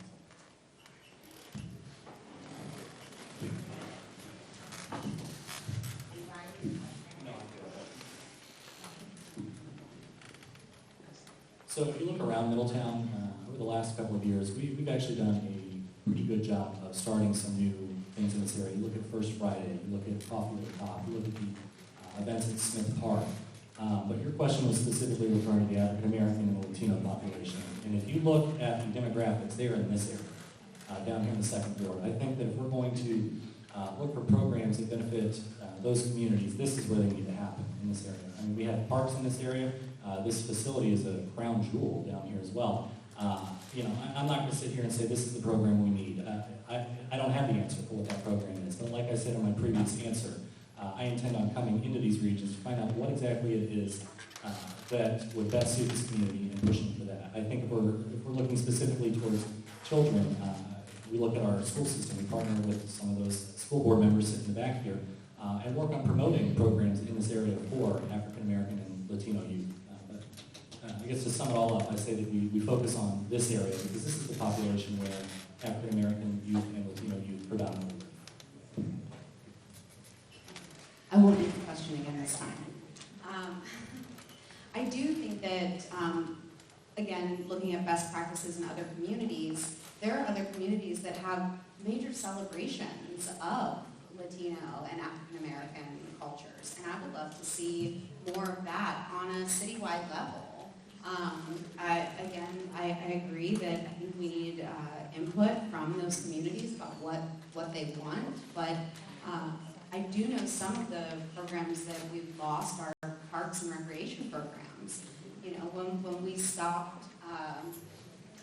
So if you look around Middletown, over the last couple of years, we've actually done a pretty good job of starting some new things in this area. You look at First Friday, you look at Coffee with the Top, you look at the events at Smith Park. But your question was specifically referring to the African American and Latino population. And if you look at the demographics, they are in this area, down here in the second ward. I think that if we're going to look for programs that benefit those communities, this is where they need to happen in this area. I mean, we have parks in this area. This facility is a crown jewel down here as well. I'm not going to sit here and say this is the program we need. I don't have the answer for what that program is, but like I said in my previous answer, I intend on coming into these regions to find out what exactly it is that would best suit this community and pushing for that. I think if we're looking specifically towards children, we look at our school system. We partner with some of those school board members sitting in the back here and work on promoting programs in this area for African American and Latino youth. I guess to sum it all up, I say that we focus on this area because this is the population where African American youth and Latino youth predominantly live. I won't read the question again this time. I do think that, again, looking at best practices in other communities, there are other communities that have major celebrations of Latino and African American cultures. And I would love to see more of that on a citywide level. I agree that I think we need input from those communities about what they want, but I do know some of the programs that we've lost are parks and recreation programs. You know, when we stopped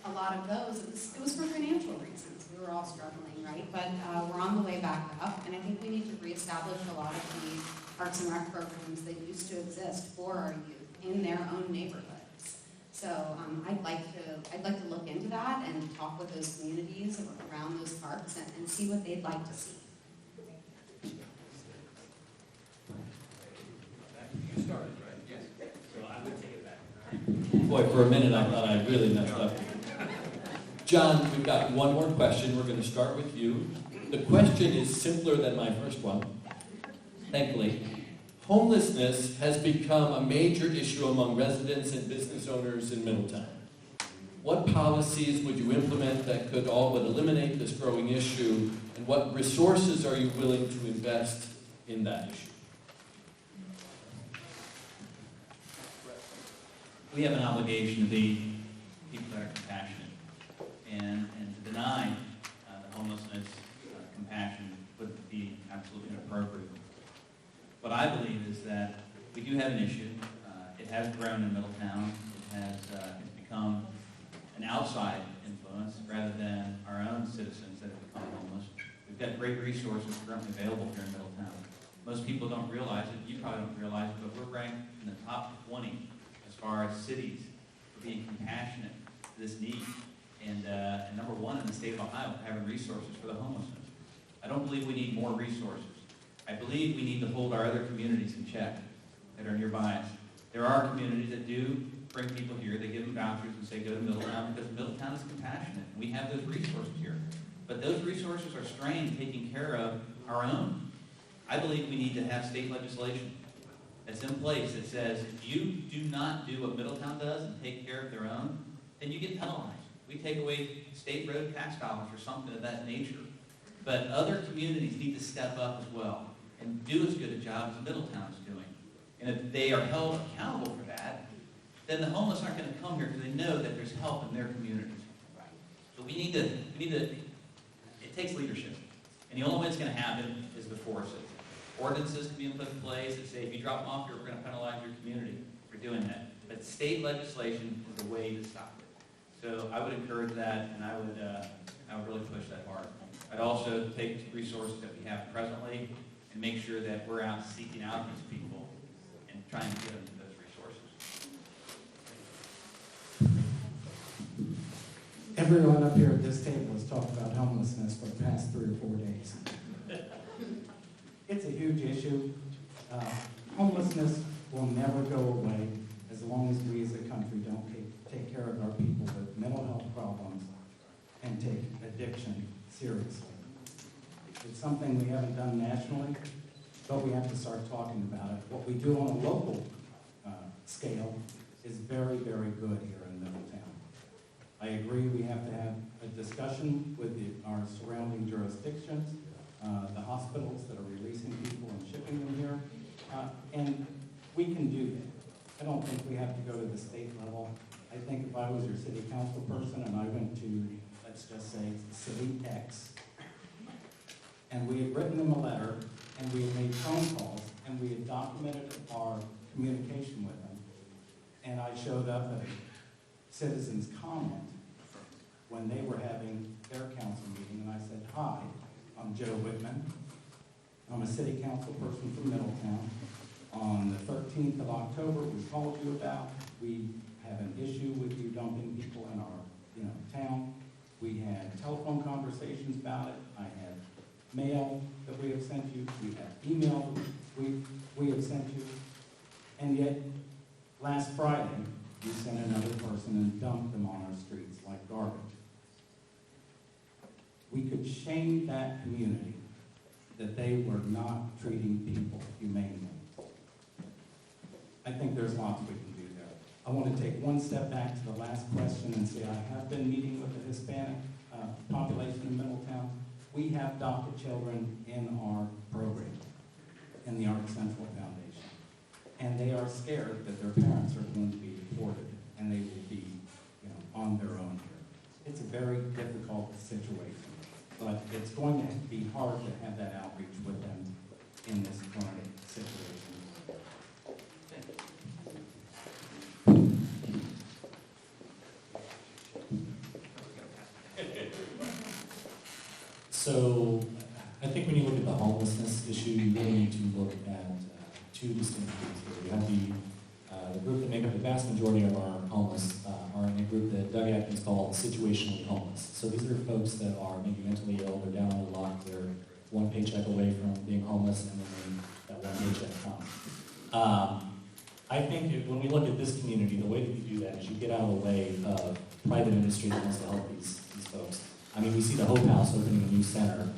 a lot of those, it was for financial reasons. We were all struggling, right? But we're on the way back up, and I think we need to reestablish a lot of the parks and rec programs that used to exist for our youth in their own neighborhoods. So I'd like to look into that and talk with those communities around those parks and see what they'd like to see. You started, right? Yes. So I would take it back. Boy, for a minute I thought I really messed up. John, we've got one more question. We're going to start with you. The question is simpler than my first one, thankfully. Homelessness has become a major issue among residents and business owners in Middletown. What policies would you implement that could all but eliminate this growing issue, and what resources are you willing to invest in that issue? We have an obligation to be people that are compassionate, and to deny the homelessness compassion would be absolutely inappropriate. What I believe is that we do have an issue. It has grown in Middletown. It has it's become an outside influence rather than our own citizens that have become homeless. We've got great resources currently available here in Middletown. Most people don't realize it. You probably don't realize it, but we're ranked in the top 20 as far as cities for being compassionate to this need. And number one in the state of Ohio for having resources for the homelessness. I don't believe we need more resources. I believe we need to hold our other communities in check that are nearby us. There are communities that do bring people here. They give them vouchers and say go to Middletown because Middletown is compassionate. We have those resources here. But those resources are strained taking care of our own. I believe we need to have state legislation that's in place that says if you do not do what Middletown does and take care of their own, then you get penalized. We take away state road tax dollars or something of that nature. But other communities need to step up as well and do as good a job as Middletown is doing. And if they are held accountable for that, then the homeless aren't going to come here because they know that there's help in their communities. So we need to, it takes leadership. And the only way it's going to happen is the forces. Ordinances can be put in place that say if you drop them off here, we're going to penalize your community for doing that. But state legislation is the way to stop it. So I would encourage that, and I would really push that hard. I'd also take resources that we have presently and make sure that we're out seeking out these people and trying to get them to those resources. Everyone up here at this table has talked about homelessness for the past 3 or 4 days. It's a huge issue. Homelessness will never go away as long as we as a country don't take care of our people with mental health problems and take addiction seriously. It's something we haven't done nationally, but we have to start talking about it. What we do on a local scale is very, very good here in Middletown. I agree we have to have a discussion with our surrounding jurisdictions, the hospitals that are releasing people and shipping them here, and we can do that. I don't think we have to go to the state level. I think if I was your city council person and I went to, let's just say, City X, and we had written them a letter, and we had made phone calls, and we had documented our communication with them, and I showed up at a citizen's comment when they were having their council meeting, and I said, hi, I'm Joe Wittman. I'm a city council person from Middletown. On the 13th of October, we called you about, we have an issue with you dumping people in our town. We had telephone conversations about it. I have mail that we have sent you. We have email we have sent you. And yet, last Friday, you sent another person and dumped them on our streets like garbage. We could shame that community that they were not treating people humanely. I think there's lots we can do there. I want to take one step back to the last question and say I have been meeting with the Hispanic population in Middletown. We have adopted children in our program, in the Art Central Foundation. And they are scared that their parents are going to be deported and they will be, on their own here. It's a very difficult situation, but it's going to be hard to have that outreach with them in this current situation. So I think when you look at the homelessness issue, you really need to look at two distinct groups here. You have the group that make up the vast majority of our homeless are in a group that Doug Atkins called situationally homeless. So these are folks that are maybe mentally ill, they're down on the luck, they're one paycheck away from being homeless, and then that one paycheck comes. I think when we look at this community, the way that you do that is you get out of the way of private industry that wants to help these folks. I mean, we see the Hope House opening a new center,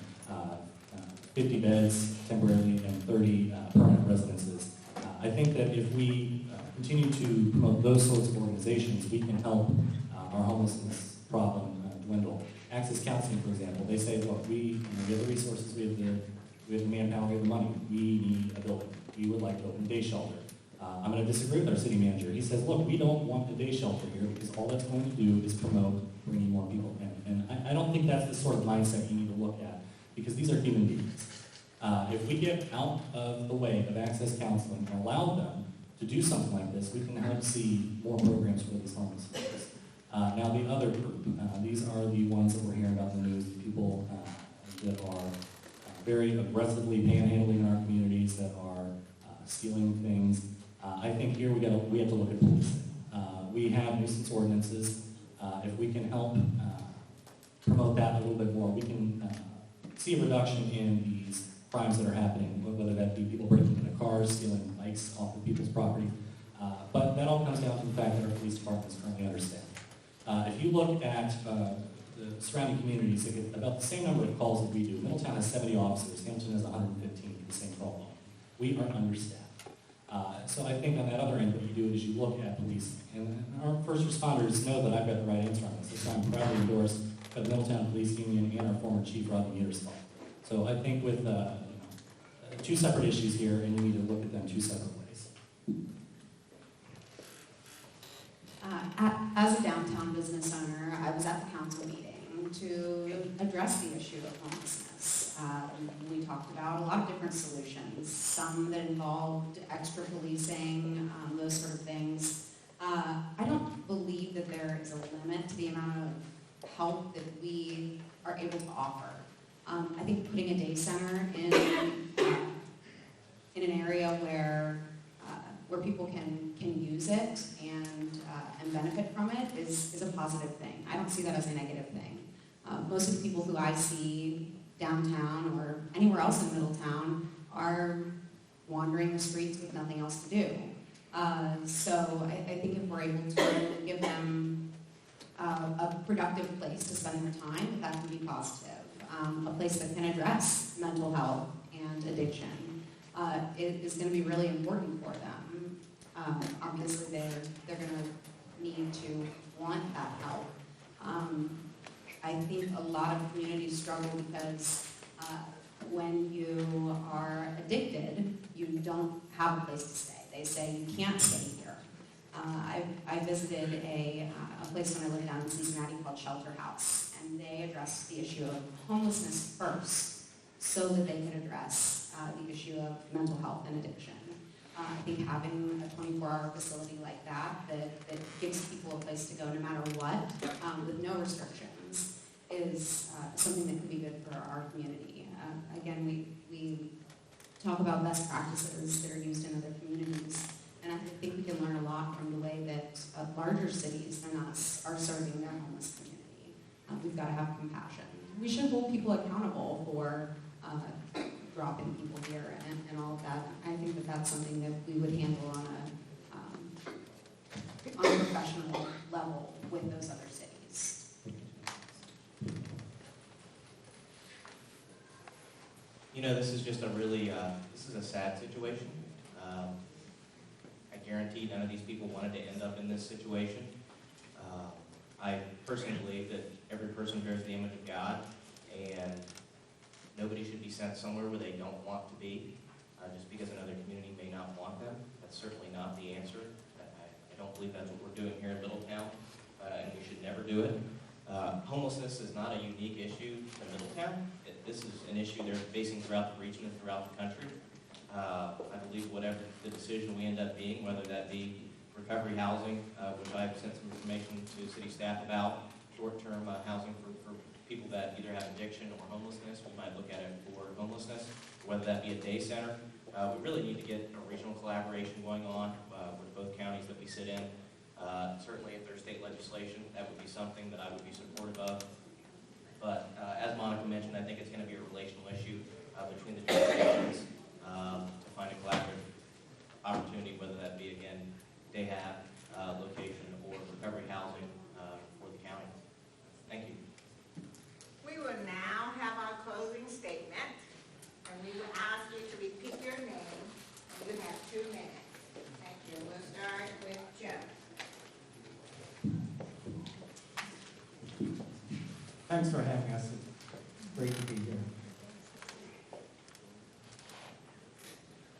50 beds temporarily and 30 permanent residences. I think that if we continue to promote those sorts of organizations, we can help our homelessness problem dwindle. Access Counseling, for example, they say, look, we have the resources, we have the manpower, we have the money, we need a building. We would like to open a day shelter. I'm going to disagree with our city manager. He says, look, we don't want a day shelter here because all that's going to do is promote bringing more people in. And I don't think that's the sort of mindset you need to look at because these are human beings. If we get out of the way of Access Counseling and allow them to do something like this, we can help see more programs for these homeless folks. Now the other group, these are the ones that we're hearing about in the news, the people that are very aggressively panhandling in our communities, that are stealing things. I think here we have to look at policing. We have nuisance ordinances. If we can help promote that a little bit more, we can see a reduction in these crimes that are happening, whether that be people breaking into cars, stealing bikes off of people's property. But that all comes down to the fact that our police department is currently understaffed. If you look at the surrounding communities, they get about the same number of calls that we do. Middletown has 70 officers, Hamilton has 115 for the same problem. We are understaffed. So I think on that other end, what you do is you look at policing. And our first responders know that I've got the right answer on this. So I'm proudly endorsed by the Middletown Police Union and our former chief, Rodney Ingersoll. So I think with two separate issues here, and you need to look at them two separate ways. As a downtown business owner, I was at the council meeting to address the issue of homelessness. We talked about a lot of different solutions, some that involved extra policing, those sort of things. I don't believe that there is a limit to the amount of help that we are able to offer. I think putting a day center in an area where people can use it and benefit from it is a positive thing. I don't see that as a negative thing. Most of the people who I see downtown or anywhere else in Middletown are wandering the streets with nothing else to do. So I think if we're able to give them a productive place to spend their time, that can be positive. A place that can address mental health and addiction is going to be really important for them. Obviously, they're going to need to want that help. I think a lot of communities struggle because when you are addicted, you don't have a place to stay. They say you can't stay here. I visited a place when I lived down in Cincinnati called Shelter House, and they addressed the issue of homelessness first so that they could address the issue of mental health and addiction. I think having a 24-hour facility like that gives people a place to go no matter what, with no restrictions, is something that can be good for our community. Again, we talk about best practices that are used in other communities, and I think we can learn a lot from the way that larger cities than us are serving their homeless community. We've got to have compassion. We should hold people accountable for dropping people here and all of that. I think that that's something that we would handle on a professional level with those other cities. You know, this is just a really, this is a sad situation. I guarantee none of these people wanted to end up in this situation. I personally believe that every person bears the image of God, and Nobody should be sent somewhere where they don't want to be, just because another community may not want them. That's certainly not the answer. I don't believe that's what we're doing here in Middletown, and we should never do it. Homelessness is not a unique issue to Middletown. This is an issue they're facing throughout the region and throughout the country. I believe whatever the decision we end up being, whether that be recovery housing, which I've sent some information to city staff about, short-term housing for people that either have addiction or homelessness, we might look at it for homelessness, whether that be a day center. We really need to get a regional collaboration going on with both counties that we sit in. Certainly if there's state legislation, that would be something that I would be supportive of. But as Monica mentioned, I think it's going to be a relational issue between the two stations to find a collaborative opportunity, whether that be, again, day have location or recovery housing for the county. Thank you. We will now have our closing statement, and we will ask you to repeat your name. You have 2 minutes. Thank you. We'll start with Joe. Thanks for having us. It's great to be here.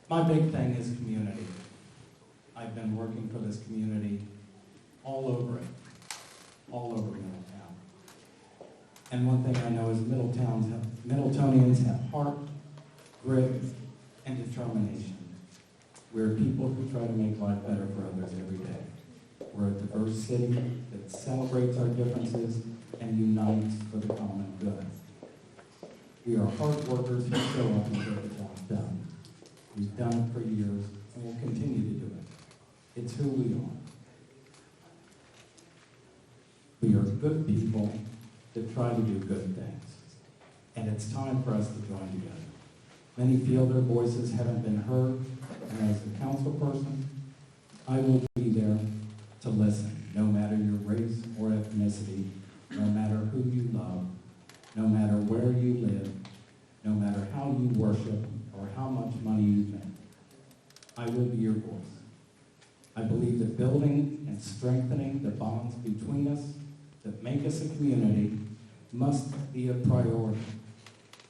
My big thing is community. I've been working for this community all over Middletown. And one thing I know is Middletonians have heart, grit, and determination. We're people who try to make life better for others every day. We're a diverse city that celebrates our differences and unites for the common good. We are hard workers who show up and get the job done. We've done it for years and will continue to do it. It's who we are. We are good people that try to do good things. And it's time for us to join together. Many feel their voices haven't been heard, and as a council person, I will be there to listen, no matter your race or ethnicity, no matter who you love, no matter where you live, no matter how you worship or how much money you make. I will be your voice. I believe that building and strengthening the bonds between us that make us a community must be a priority.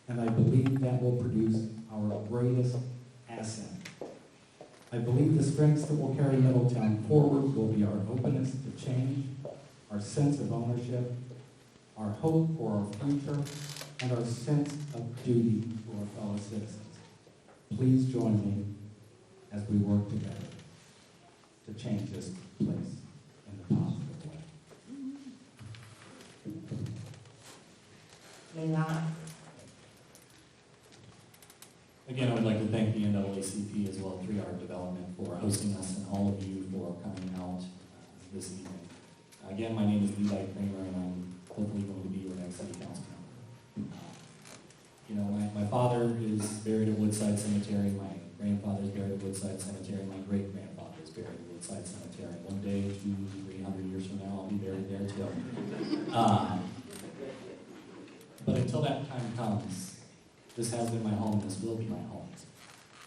And I believe that will produce our greatest asset. I believe the strengths that will carry Middletown forward will be our openness to change, our sense of ownership, our hope for our future, and our sense of duty to our fellow citizens. Please join me as we work together to change this place in a positive way. Again, I would like to thank the NAACP as well as 3R Development for hosting us and all of you for coming out this evening. Again, my name is Levi Cramer, and I'm hopefully going to be your next city council member. My father is buried at Woodside Cemetery. My grandfather is buried at Woodside Cemetery. My great-grandfather is buried at Woodside Cemetery. One day, 200-300 years from now, I'll be buried there too. But until that time comes, this has been my home. This will be my home.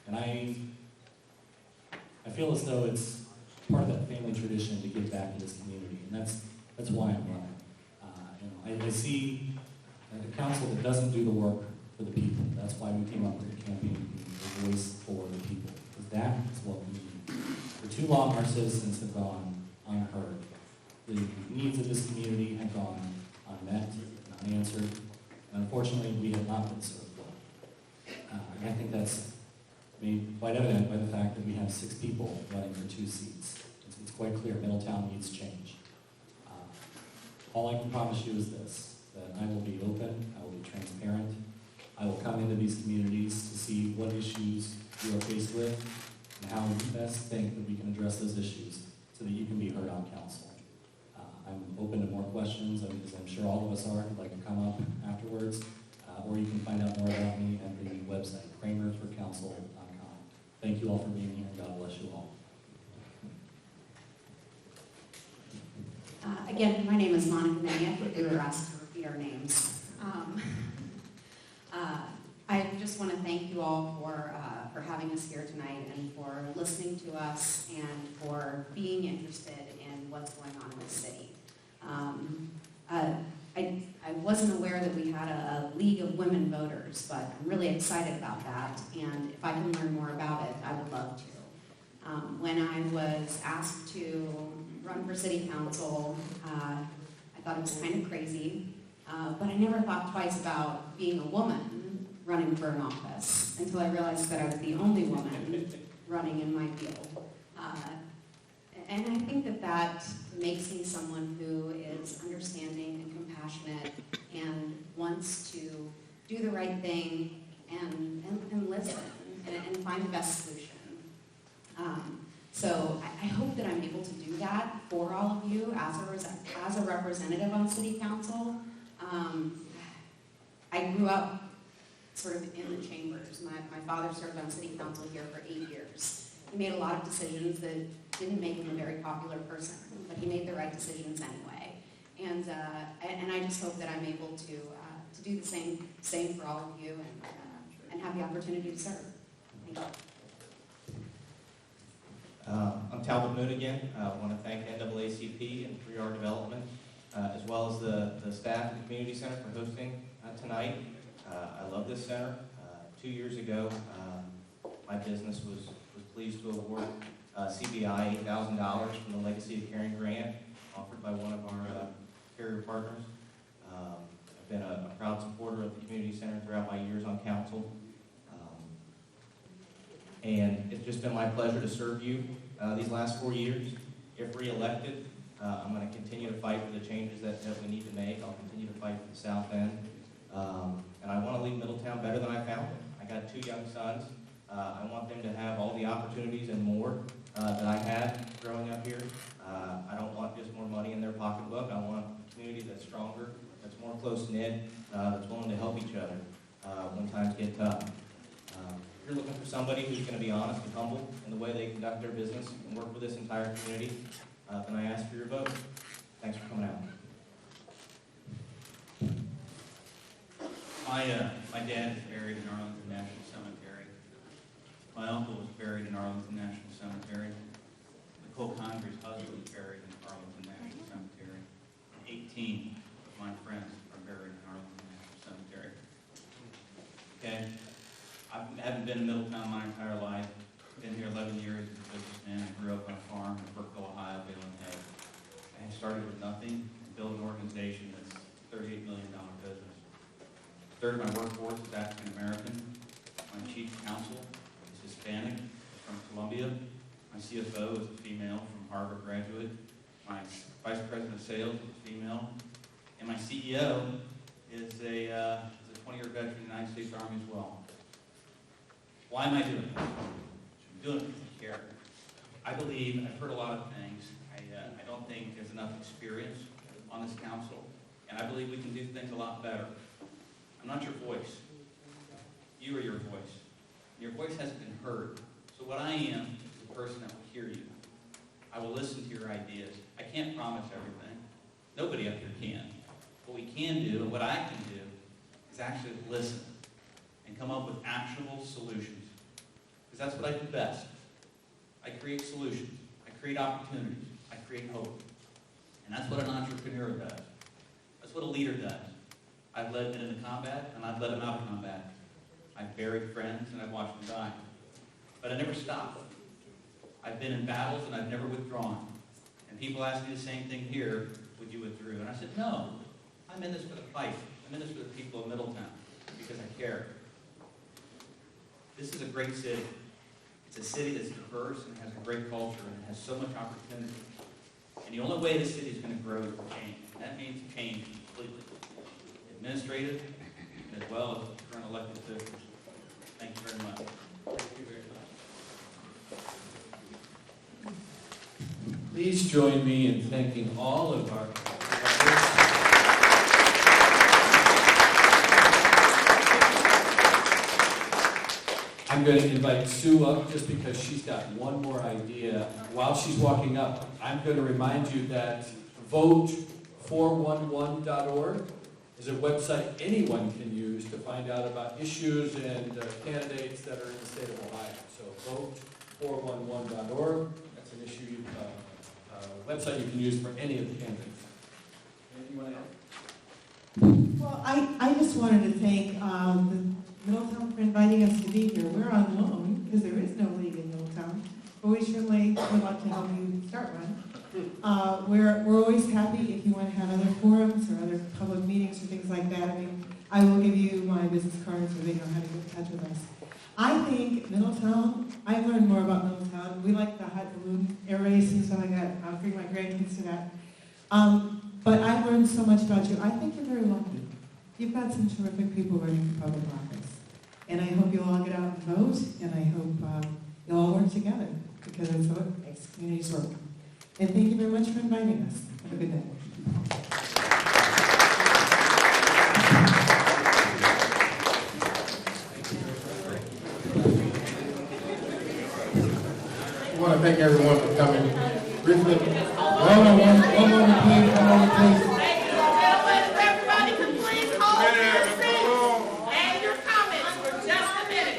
And I feel as though it's part of that family tradition to give back to this community, and that's why I'm running. I see a council that doesn't do the work for the people. That's why we came up with the campaign, the voice for the people, because that is what we need. For too long, our citizens have gone unheard. The needs of this community have gone unmet, unanswered, and unfortunately, we have not been served well. And I think that's made quite evident by the fact that we have 6 people running for 2 seats. It's quite clear Middletown needs change. All I can promise you is this, that I will be open, I will be transparent, I will come into these communities to see what issues you are faced with and how we best think that we can address those issues so that you can be heard on council. I'm open to more questions, as I'm sure all of us are. I'd like to come up afterwards, or you can find out more about me at the website, cramerforcouncil.com. Thank you all for being here, and God bless you all. Again, my name is Monica Nenni. We were asked to repeat our names. I just want to thank you all for having us here tonight and for listening to us and for being interested in what's going on in the city. I wasn't aware that we had a League of Women Voters, but I'm really excited about that, and if I can learn more about it, I would love to. When I was asked to run for city council, I thought it was kind of crazy, but I never thought twice about being a woman running for an office until I realized that I was the only woman running in my field. And I think that that makes me someone who is understanding and compassionate and wants to do the right thing and listen and find the best solution. So I hope that I'm able to do that for all of you as a representative on city council. I grew up sort of in the chambers. My father served on city council here for 8 years. He made a lot of decisions that didn't make him a very popular person, but he made the right decisions anyway. And I just hope that I'm able to do the same for all of you and have the opportunity to serve. Thank you. I'm Talbott Moon again. I want to thank NAACP and 3R Development, as well as the staff and community center for hosting tonight. I love this center. 2 years ago, my business was pleased to award CBI $8,000 from the Legacy of Caring grant offered by one of our carrier partners. I've been a proud supporter of the community center throughout my years on council. And it's just been my pleasure to serve you these last 4 years. If re-elected, I'm going to continue to fight for the changes that we need to make. I'll continue to fight for the South End. And I want to leave Middletown better than I found it. I got 2 young sons. I want them to have all the opportunities and more that I had growing up here. I don't want just more money in their pocketbook. I want a community that's stronger, that's more close-knit, that's willing to help each other when times get tough. If you're looking for somebody who's going to be honest and humble in the way they conduct their business and work with this entire community, then I ask for your vote. Thanks for coming out. My dad is buried in Arlington National Cemetery. My uncle was buried in Arlington National Cemetery. Nicole Condrey's husband was buried in Arlington National Cemetery. 18 of my friends are buried in Arlington National Cemetery. Okay? I haven't been in Middletown my entire life. I've been here 11 years as a businessman. I grew up on a farm in Brookville, Ohio, baling hay. I started with nothing and built an organization that's a $38 million business. A third of my workforce is African American. My chief counsel is Hispanic, from Columbia. My CFO is a female from Harvard graduate. My vice president of sales is a female. And my CEO is a 20-year veteran of the United States Army as well. Why am I doing this? I'm doing it because I care. I believe, I've heard a lot of things. I don't think there's enough experience on this council, and I believe we can do things a lot better. I'm not your voice. You are your voice. Your voice hasn't been heard. So what I am is the person that will hear you. I will listen to your ideas. I can't promise everything. Nobody up here can. What we can do, and what I can do, is actually listen and come up with actionable solutions. Because that's what I do best. I create solutions. I create opportunities. I create hope. And that's what an entrepreneur does. That's what a leader does. I've led men into combat, and I've led them out of combat. I've buried friends, and I've watched them die. But I never stopped. I've been in battles, and I've never withdrawn. And people ask me the same thing here, would you withdraw? And I said, no. I'm in this for the fight. I'm in this for the people of Middletown, because I care. This is a great city. It's a city that's diverse and has a great culture and has so much opportunity. And the only way this city is going to grow is change. And that means change completely. Administrative, as well as current elected officials. Thank you very much. Thank you very much. Please join me in thanking all of our I'm going to invite Sue up just because she's got one more idea. While she's walking up, I'm going to remind you that vote411.org is a website anyone can use to find out about issues and candidates that are in the state of Ohio. So vote411.org. That's an issue, website you can use for any of the candidates. Anything you want to add? Well, I just wanted to thank the Middletown for inviting us to be here. We're on loan because there is no league in Middletown, but we certainly would like to help you start one. We're always happy if you want to have other forums or other public meetings or things like that. I mean, I will give you my business card so they know how to get in touch with us. I think Middletown, I've learned more about Middletown. We like the hot balloon air race and stuff like that. I'll bring my grandkids to that. But I've learned so much about you. I think you're very lucky. You've got some terrific people running for public office. And I hope you'll all get out and vote, and I hope you'll all work together, because it's what makes communities work. And thank you very much for inviting us. Have a good day. I want to thank everyone for coming. Briefly, one moment, please. Everybody can please hold your seats and your comments for just a minute.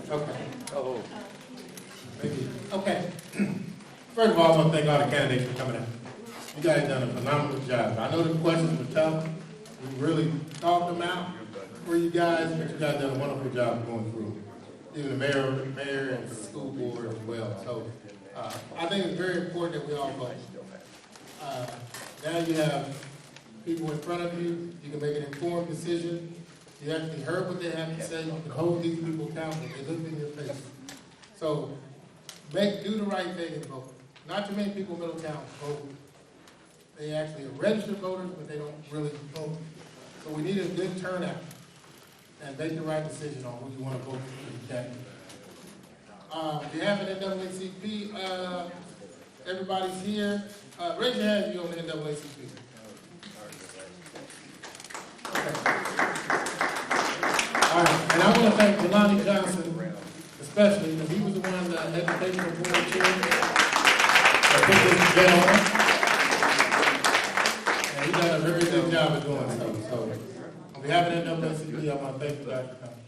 Okay. Thank you. Okay. First of all, I want to thank all the candidates for coming out. You guys have done a phenomenal job. I know the questions were tough. We really thought them out for you guys, but you guys have done a wonderful job going through. Even the mayor and the school board as well. So I think it's very important that we all vote. Now you have people in front of you. You can make an informed decision. You actually heard what they have to say. You can hold these people accountable. They look in your face. So do the right thing and vote. Not too many people in Middletown vote. They actually are registered voters, but they don't really vote. So we need a good turnout and make the right decision on who you want to vote for. On behalf of the NAACP, everybody's here. Raise your hand if you're on the NAACP. Okay. All right, and I want to thank Jelani Johnson, especially, because he was the one that educational board chair that put this event on. And he done a very good job of doing so. So, on behalf of the NAACP, I want to thank you guys for coming.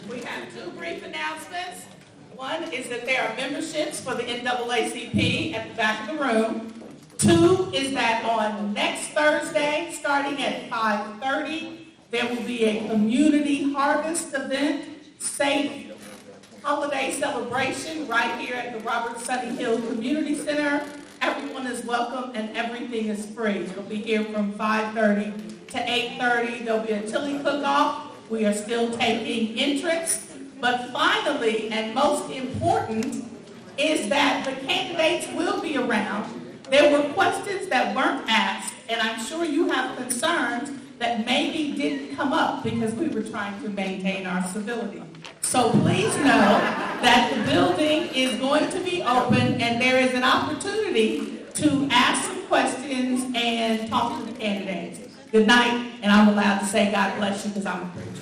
We have two brief announcements. One is that there are memberships for the NAACP at the back of the room. Two is that on next Thursday, starting at 5:30, there will be a community harvest event, safe holiday celebration right here at the Robert Sonny Hill Community Center. Everyone is welcome and everything is free. It'll be here from 5:30 to 8:30. There'll be a chili cook-off. We are still taking entrance. But finally, and most important, is that the candidates will be around. There were questions that weren't asked, and I'm sure you have concerns that maybe didn't come up because we were trying to maintain our civility. So please know that the building is going to be open, and there is an opportunity to ask some questions and talk to the candidates. Good night, and I'm allowed to say God bless you because I'm a preacher.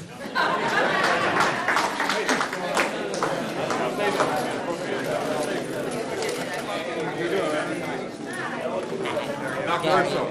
Dr. Urso.